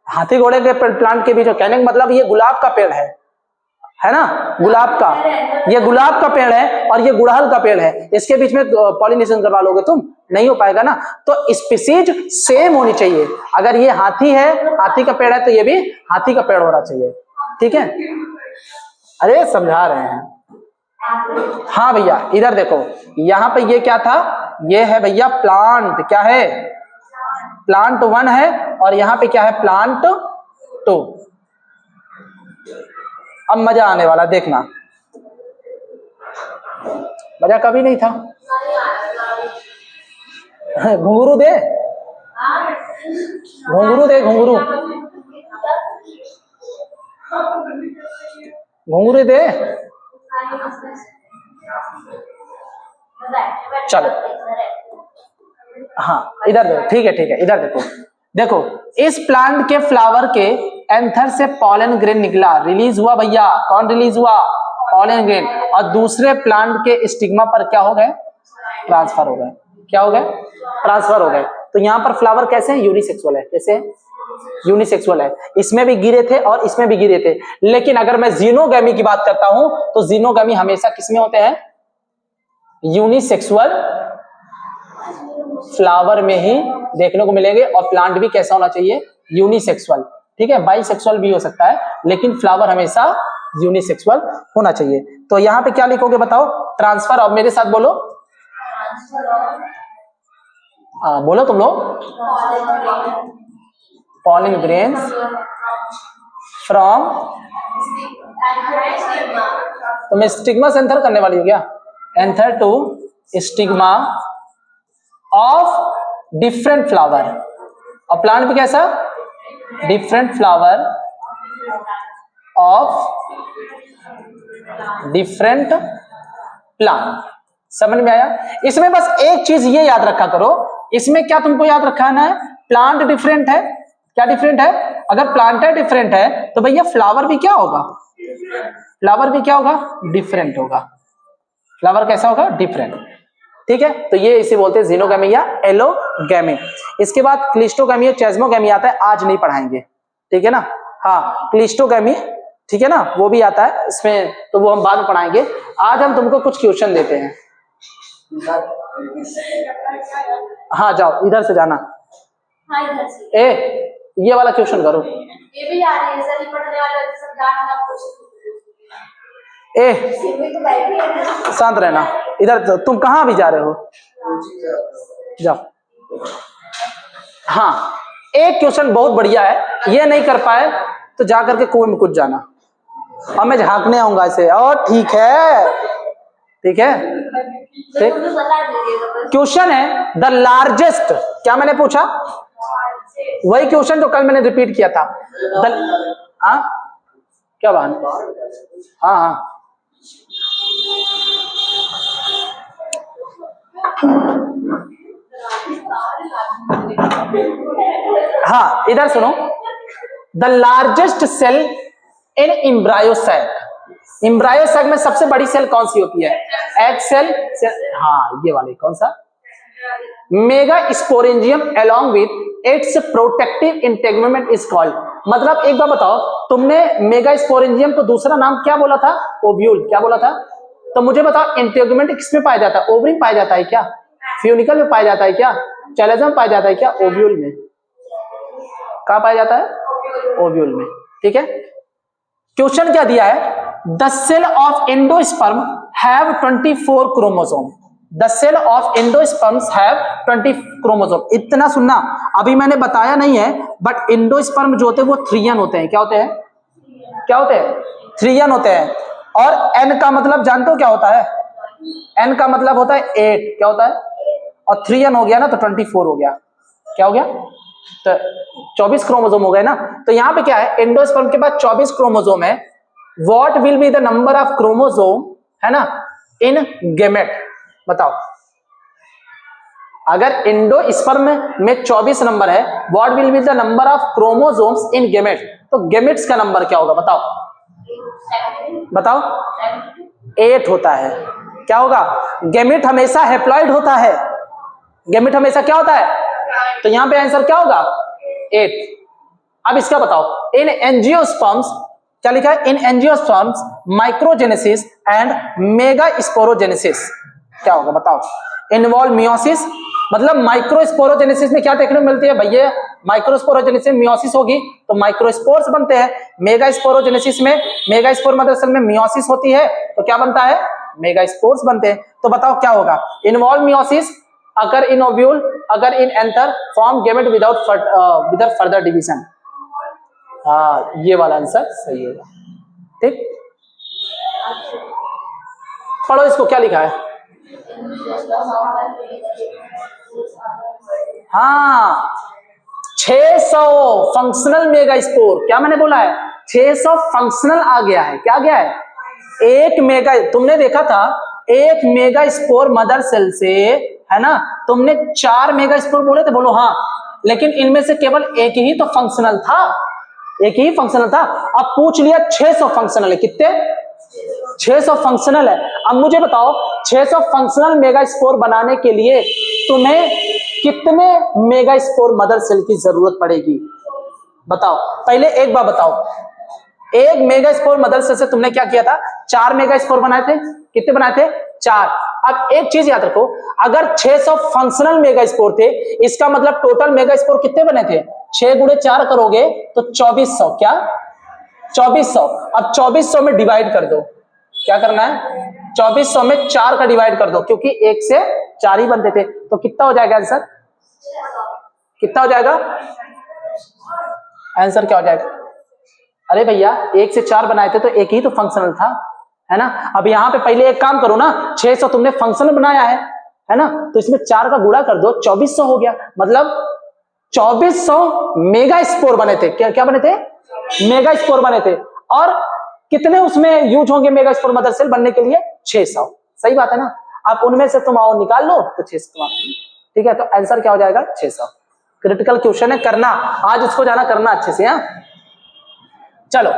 हाथी घोड़े के प्लांट के बीच में, कहने का मतलब ये गुलाब का पेड़ है ना, गुलाब का, ये गुलाब का पेड़ है और ये गुड़हल का पेड़ है, इसके बीच में पॉलिनेशन करवा लोगे तुम? नहीं हो पाएगा ना। तो स्पीसीज सेम होनी चाहिए। अगर ये हाथी है, हाथी का पेड़ है, तो ये भी हाथी का पेड़ होना चाहिए। ठीक है, अरे समझा रहे हैं। हाँ भैया इधर देखो, यहाँ पे ये क्या था, ये है भैया प्लांट, क्या है, प्लांट 1 है, और यहाँ पे क्या है, प्लांट 2। अब मजा आने वाला, देखना, मजा कभी नहीं था। घुंघरू दे, घुंघरू दे, घुंघरू, घुंघरू दे। चलो हाँ इधर देखो, ठीक है ठीक है, इधर देखो, देखो इस प्लांट के फ्लावर के एंथर से पॉलन ग्रेन निकला, रिलीज हुआ भैया, कौन रिलीज हुआ, पॉलन ग्रेन, और दूसरे प्लांट के स्टिग्मा पर क्या हो गए, ट्रांसफर हो गए, क्या हो गए, ट्रांसफर हो गए। तो यहाँ पर फ्लावर कैसे है, यूनिसेक्सुअल है, कैसे है, यूनिसेक्सुअल है, इसमें भी गिरे थे और इसमें भी गिरे थे। लेकिन अगर मैं जीनोगैमी की बात करता हूं तो जीनोगैमी हमेशा किसमें होते हैं, यूनिसेक्सुअल फ्लावर में ही देखने को मिलेंगे। और प्लांट भी कैसा होना चाहिए, यूनिसेक्सुअल। ठीक है, बाइसेक्सुअल भी हो सकता है, लेकिन फ्लावर हमेशा यूनिसेक्सुअल होना चाहिए। तो यहाँ पे क्या लिखोगे बताओ, ट्रांसफर ऑफ, मेरे साथ बोलो, बोलो तुम लोग, पॉलन ग्रेन्स फ्रॉम, तो मैं स्टिग्मा से एंथर करने वाली हूँ क्या, anther to stigma of different flower, और प्लांट भी कैसा, different flower of different plant. समझ में आया। इसमें बस एक चीज ये याद रखा करो, इसमें क्या तुमको याद रखना है, प्लांट डिफरेंट है, क्या डिफरेंट है, अगर प्लांट डिफरेंट है तो भैया फ्लावर भी क्या होगा, फ्लावर भी क्या होगा, डिफरेंट होगा, फ्लावर कैसा होगा, डिफरेंट। ठीक है, तो ये इसे बोलते हैं जीनोगैमी या एलोगैमी। इसके बाद क्लिस्टोगैमी और चेस्मोगैमी आता है, आज नहीं पढ़ाएंगे, ठीक है ना। हाँ क्लिस्टोगैमी, ठीक है ना, वो भी आता है इसमें, तो वो हम बाद में पढ़ाएंगे। आज हम तुमको कुछ क्वेश्चन देते हैं। हाँ जाओ इधर से जाना, हाँ इधर से। ए ये वाला क्वेश्चन करो, ये भी आ रही है सर, पढ़ने वाले सब जानना कुछ। ए शांत रहना, इधर तुम कहाँ भी जा रहे हो, जाओ। हाँ एक क्वेश्चन बहुत बढ़िया है, ये नहीं कर पाए तो जा करके कुएं में कुछ जाना, और मैं झांकने आऊंगा इसे, और ठीक है, ठीक है, ठीक। क्वेश्चन है द लार्जेस्ट, क्या मैंने पूछा, वही क्वेश्चन जो कल मैंने रिपीट किया था। हाँ क्या बात, हाँ हाँ हाँ इधर सुनो, the largest cell in embryo sac, embryo sac में सबसे बड़ी सेल कौन सी होती है, एग सेल, हाँ ये वाली, कौन सा, mega sporangium along with its protective integument is called. मतलब एक बार बताओ, तुमने मेगा स्पोरेंजियम को दूसरा नाम क्या बोला था, ओव्यूल, क्या बोला था, तो मुझे बताओ इंटेगुमेंट किसमें पाया जाता है, ओवरी में पाया जाता है क्या, फ्यूनिकल में पाया जाता है क्या, चैलेजम पाया जाता है क्या, ओव्यूल में, कहाँ पाया जाता है, ओव्यूल में। ठीक है, क्वेश्चन क्या दिया है, the cell of endosperm have 24 chromosome, the cell of endosperms have 20 chromosome. इतना सुनना, अभी मैंने बताया नहीं है, बट एंडोस्पर्म जो होते हैं वो 3n होते हैं, क्या होते हैं, क्या होते हैं, 3n होते हैं। और n का मतलब जानते हो क्या होता है, n का मतलब होता है 8, क्या होता है, और 3n हो गया ना तो 24 हो गया, क्या हो गया, तो 24 क्रोमोसोम हो गए ना। तो यहाँ पे क्या है, एंडोस्पर्म के पास 24 क्रोमोसोम है। What will be the number of chromosome, है ना, इन गेमेट, बताओ, अगर एंडोस्पर्म में 24 नंबर है, what will be the number of chromosomes in gamete, तो गेमेट्स का नंबर क्या होगा, बताओ, बताओ, 8 होता है, क्या होगा, गेमेट हमेशा हैप्लॉइड होता है, गेमेट हमेशा क्या होता है, तो यहां पे आंसर क्या होगा, 8। अब इसका बताओ, इन एंजियोस्पर्म्स, क्या लिखा है, in angiosperms microgenesis and mega sporogenesis क्या होगा, बताओ, इन्वॉल्व मियोसिस मतलब माइक्रोस्पोरोजेनेसिस में क्या देखने को मिलती है भैया, माइक्रोस्पोरोजेनेसिस में मियोसिस होगी तो माइक्रोस्पोर्स बनते हैं। मेगास्पोरोजेनेसिस में, मेगास्पोर मदर सेल में मियोसिस होती है तो क्या बनता है, मेगास्पोर्स बनते हैं। तो बताओ क्या होगा, इन्वॉल्व मियोसिस अगर इन ओव्यूल, अगर in anther, form gamete without further division. हाँ ये वाला आंसर सही होगा। ठीक, पढ़ो इसको क्या लिखा है। हाँ 600 फंक्शनल मेगास्पोर, क्या मैंने बोला है 600 फंक्शनल आ गया है, क्या गया है, एक मेगा, तुमने देखा था एक मेगास्पोर मदर सेल से, है ना, तुमने 4 मेगास्पोर बोले थे, बोलो हाँ, लेकिन इनमें से केवल एक ही तो फंक्शनल था, एक ही फंक्शनल था। अब पूछ लिया 600 फंक्शनल है, कितने, 600 फंक्शनल है। अब मुझे बताओ 600 फंक्शनल मेगास्पोर बनाने के लिए तुम्हें कितने मेगास्पोर मदर सेल की जरूरत पड़ेगी, बताओ। पहले एक बार बताओ, एक मेगास्पोर मदर सेल से तुमने क्या किया था, 4 मेगास्पोर बनाए थे, कितने बनाए थे, 4। अब एक चीज याद रखो, अगर 600 फंक्शनल मेगास्पोर थे, इसका मतलब टोटल मेगास्पोर कितने बने थे, 6 गुणे 4 करोगे तो 2400, क्या 2400। अब 2400 में डिवाइड कर दो, क्या करना है, 2400 में 4 का डिवाइड कर दो, क्योंकि 1 से 4 ही बनते थे, तो कितना हो जाएगा आंसर, कितना हो जाएगा आंसर, क्या हो जाएगा। अरे भैया 1 से 4 बनाए थे तो एक ही तो फंक्शनल था, है ना। अब यहाँ पे पहले एक काम करो ना, 600 तुमने फंक्शनल बनाया है ना, तो इसमें 4 का गुणा कर दो, 2400 हो गया, मतलब 2400 मेगास्पोर बने थे, क्या क्या बने थे, मेगास्पोर बने थे। और कितने उसमें यूज होंगे मेगास्पोर मदर सेल बनने के लिए, 600, सही बात है ना। आप उनमें से तुम आओ निकाल लो तो 600, ठीक है, तो आंसर क्या हो जाएगा 600। क्रिटिकल क्वेश्चन है, करना आज इसको जाना करना अच्छे से। हाँ चलो,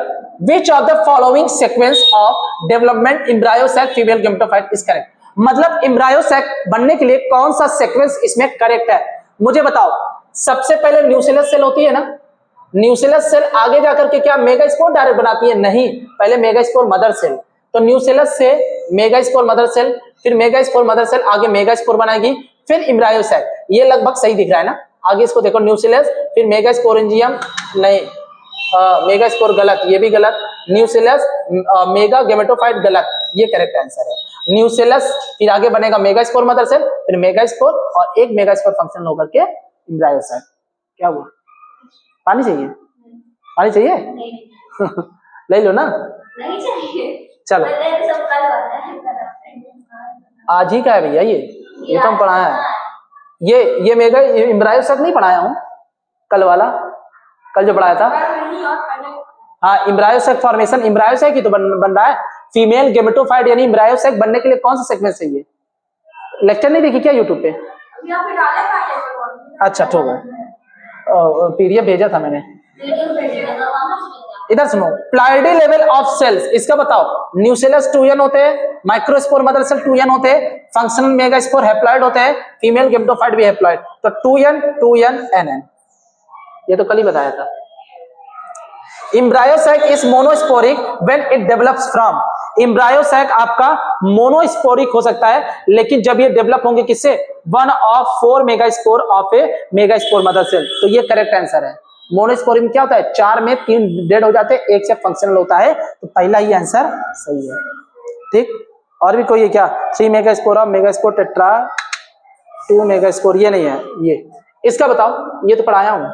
which of the following sequence of development embryo sac female gametophyte is correct, मतलब एम्ब्रायो सैक बनने के लिए कौन सा सीक्वेंस इसमें करेक्ट है, मुझे बताओ। सबसे पहले न्यूक्लियस सेल होती है ना, न्यूक्लियस सेल आगे जाकर के क्या मेगास्पोर डायरेक्ट बनाती है, नहीं, पहले मेगास्पोर मदर सेल, तो न्यूक्लियस से मेगास्पोर मदर सेल, फिर मेगास्पोर मदर सेल आगे मेगास्पोर बनाएगी, फिर एम्ब्रायो सैक। ये लगभग सही दिख रहा है ना, आगे इसको देखो, न्यूक्लियस फिर मेगास्पोरेंजियम, नहीं मेगास्पोर गलत, ये भी गलत, न्यूक्लियस मेगा गैमेटोफाइट गलत, ये करेक्ट आंसर है। न्यूक्लियस फिर आगे बनेगा मेगास्पोर मदर सेल, फिर मेगास्पोर और एक मेगास्पोर फंक्शन होकर के एम्ब्रायो सैक। क्या हुआ, पानी चाहिए, पानी चाहिए ले लो ना, नहीं चाहिए, चलो सब कल वाला है, आज ही का है भैया, ये तो हम पढ़ाया है, ये मेगा एम्ब्रायो सैक नहीं पढ़ाया हूँ, कल वाला, कल जो पढ़ाया था। हाँ embryo sac formation, embryo sac ही तो बन रहा है, फीमेल गैमेटोफाइट यानी एम्ब्रायो सैक बनने के लिए कौन सा सीक्वेंस चाहिए, लेक्चर नहीं देखी क्या यूट्यूब पे, अच्छा ठीक है, पीडीएफ भेजा था मैंने, इधर सुनो, प्लाइडी लेवल ऑफ सेल्स, इसका बताओ, न्यूक्लियस 2n होते हैं, माइक्रोस्पोर मदर सेल 2n होते हैं, फंक्शनल मेगास्पोर हैप्लॉइड होते हैं, फीमेल गैमेटोफाइट भी हैप्लॉइड, तो 2n 2n nn, ये तो कल ही बताया था। Embryo sac is monosporic when it develops from, embryo sac आपका मोनोस्पोरिक हो सकता है, लेकिन जब ये डेवलप होंगे किससे, 1 of 4 megaspore of a megaspore mother cell, तो ये करेक्ट आंसर है। मोनोस्पोरिक में क्या होता है, 4 में 3 डेड हो जाते हैं, 1 से फंक्शनल होता है, तो पहला ही आंसर सही है। ठीक, और भी कोई है क्या, 3 megaspore of megaspore tetra 2 megaspore, ये नहीं है, ये इसका बताओ, ये तो पढ़ाया हूं,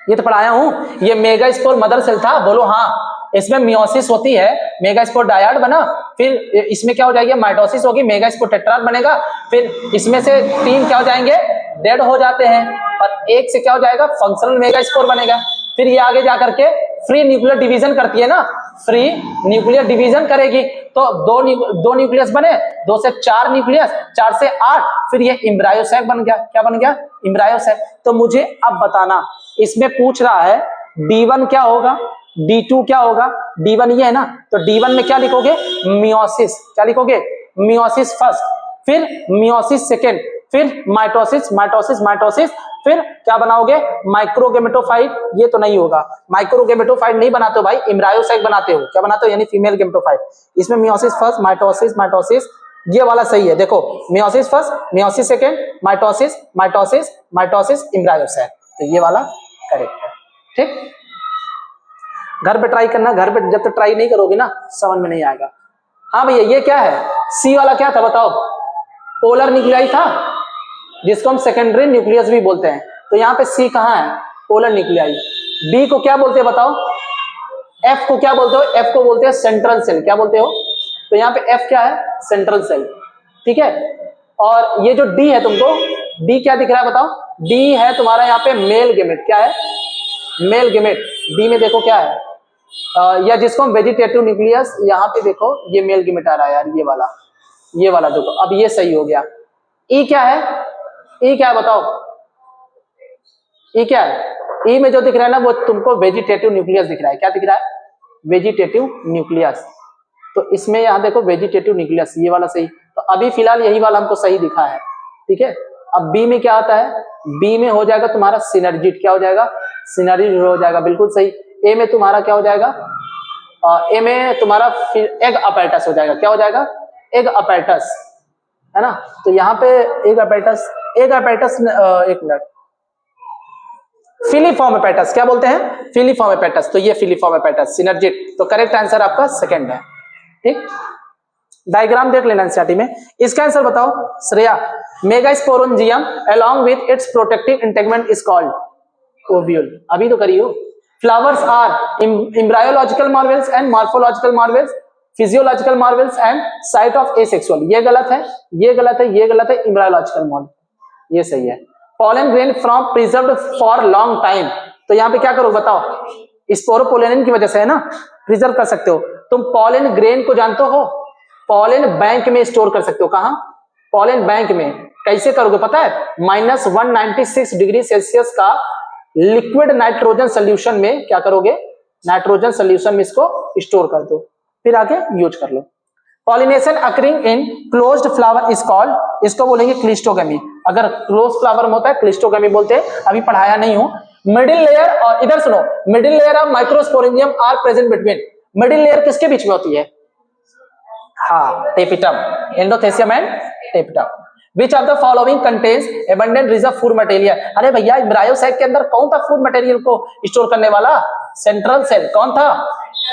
ये तो पढ़ाया हूं, ये मेगास्पोर मदर सेल था, बोलो हाँ। इसमें मियोसिस होती है, मेगास्पोर डायड बना, फिर इसमें क्या हो जाएगी, माइटोसिस होगी, मेगास्पोर टेट्राड बनेगा, फिर इसमें से 3 क्या हो जाएंगे, डेड हो जाते हैं, और 1 से क्या हो जाएगा, फंक्शनल मेगास्पोर बनेगा। फिर ये आगे जाकर के फ्री न्यूक्लियर डिवीजन करती है ना, फ्री न्यूक्लियर डिवीजन करेगी, तो दो न्यूक्लियस बने, 2 से 4 न्यूक्लियस, 4 से 8, फिर ये एम्ब्रायो सैक बन गया, क्या बन गया, एम्ब्रायो सैक। तो मुझे अब बताना, इसमें पूछ रहा है D1 क्या होगा, D2 क्या होगा, D1 ये है ना, तो D1 में क्या लिखोगे, मियोसिस, क्या लिखोगे, मियोसिस फर्स्ट, फिर मियोसिस सेकेंड, फिर माइटोसिस माइटोसिस माइटोसिस, फिर क्या बनाओगे, माइक्रोगैमेटोफाइट, ये तो नहीं होगा, माइक्रोगैमेटोफाइट नहीं बनाते हो भाई, एम्ब्रायो सैक बनाते हो, क्या बनाते हो, यानी फीमेल गैमेटोफाइट। इसमें मियोसिस फर्स्ट, माइटोसिस माइटोसिस, ये वाला सही है। देखो meiosis first, meiosis second, mitosis, mitosis, mitosis, एम्ब्रायोसाइट, तो ये वाला करेक्ट है। ठीक, घर पे ट्राई करना, घर पे जब तक ट्राई नहीं करोगे ना समझ में नहीं आएगा। हाँ भैया ये क्या है, सी वाला क्या था बताओ, पोलर न्यूक्लियाई था जिसको हम सेकेंडरी न्यूक्लियस भी बोलते हैं। तो यहाँ पे सी कहाँ है, पोलर न्यूक्लियाई। बी को क्या बोलते हैं बताओ, एफ को क्या बोलते हो, एफ को बोलते हैं सेंट्रल सेल, क्या बोलते हो, तो यहाँ पे एफ क्या है, सेंट्रल सेल। ठीक है, और ये जो डी है तुमको, डी क्या दिख रहा है बताओ, डी है तुम्हारा यहाँ पे मेल गेमेट, क्या है, मेल गेमेट। डी में देखो क्या है, या जिसको हम वेजिटेटिव न्यूक्लियस, यहाँ पे देखो ये मेल गेमेट आ रहा है यार, ये वाला देखो, अब ये सही हो गया। ई क्या है, ई क्या है बताओ, ई क्या है, ई में जो दिख रहा है ना वो तुमको वेजिटेटिव न्यूक्लियस दिख रहा है, क्या दिख रहा है, वेजिटेटिव न्यूक्लियस। तो इसमें यहाँ देखो वेजिटेटिव न्यूक्लियस, ये वाला सही, तो अभी फिलहाल यही वाला हमको सही दिखा है। ठीक है, अब बी में क्या आता है, बी में हो जाएगा तुम्हारा सिनर्जिड, क्या हो जाएगा, सिनर्जिड हो जाएगा, बिल्कुल सही। ए में तुम्हारा क्या हो जाएगा, ए में तुम्हारा फिर एग अपैरटस हो जाएगा, क्या हो जाएगा, एग अपैरटस, है ना। तो यहाँ पे एग अपैरटस, एक मिनट, फिलीफॉर्म अपैरटस, क्या बोलते हैं, फिलीफॉर्म अपैरटस, तो ये फिलीफॉर्म अपैरटस सिनर्जिड, तो करेक्ट आंसर आपका सेकंड है। ठीक, डायग्राम देख लेना एनसीईआरटी में। इसका आंसर बताओ Shreya, megasporangium along with its protective integument is called ovule, अभी तो करियो। Flowers are embryological marvels and morphological marvels, physiological marvels and site of asexual, ये गलत है, ये गलत है, ये गलत है, embryological marvel, ये सही है। pollen grain from preserved for long time, तो यहाँ पे क्या करो बताओ, स्पोरोपोलेनिन की वजह से है ना, प्रिजर्व कर सकते हो। तुम पॉलन ग्रेन को जानते हो, पॉलन बैंक में स्टोर कर सकते हो, कहां, पॉलन बैंक में। कैसे करोगे पता है, -196 डिग्री सेल्सियस का लिक्विड नाइट्रोजन सोल्यूशन में क्या करोगे, नाइट्रोजन सोल्यूशन में इसको स्टोर कर दो, फिर आगे यूज कर लो। Pollination occurring in closed flower is called, इसको बोलेंगे क्लिस्टोगेमी, अगर क्लोज फ्लावर में होता है क्लिस्टोगेमी बोलते हैं, अभी पढ़ाया नहीं हूं। मिडिल लेयर, और इधर सुनो, middle layer of microsporangium are present between, middle layer किसके बीच में होती है, हाँ tapetum, endothecium and tapetum. Which of the following contains abundant reserve food material, अरे भैया एम्ब्रायोसाइट के अंदर कौन था फूड मटेरियल को स्टोर करने वाला, सेंट्रल सेल, कौन था,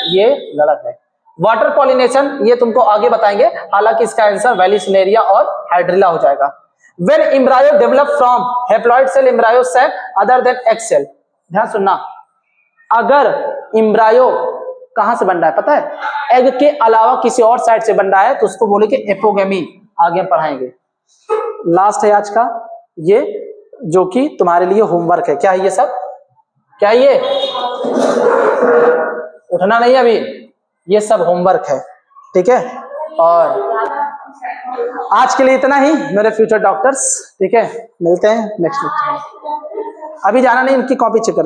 ये गलत है। वाटर पॉलिनेशन ये तुमको आगे बताएंगे, हालांकि इसका आंसर वेलिसिनेरिया और हाइड्रिला हो जाएगा। When embryo develop from haploid cell embryo sac other than egg cell, ध्यान सुनना, अगर एम्ब्रायो कहां से बन रहा है पता है, एग के अलावा किसी और साइड से बन रहा है तो उसको बोले कि एपोगेमी, आगे पढ़ाएंगे। लास्ट है आज का ये, जो कि तुम्हारे लिए होमवर्क है, क्या है ये सब, क्या है ये, उठना नहीं अभी, ये सब होमवर्क है। ठीक है, और आज के लिए इतना ही मेरे फ्यूचर डॉक्टर्स। ठीक है, मिलते हैं नेक्स्ट लेक्चर में, अभी जाना नहीं, इनकी कॉपी चेक कर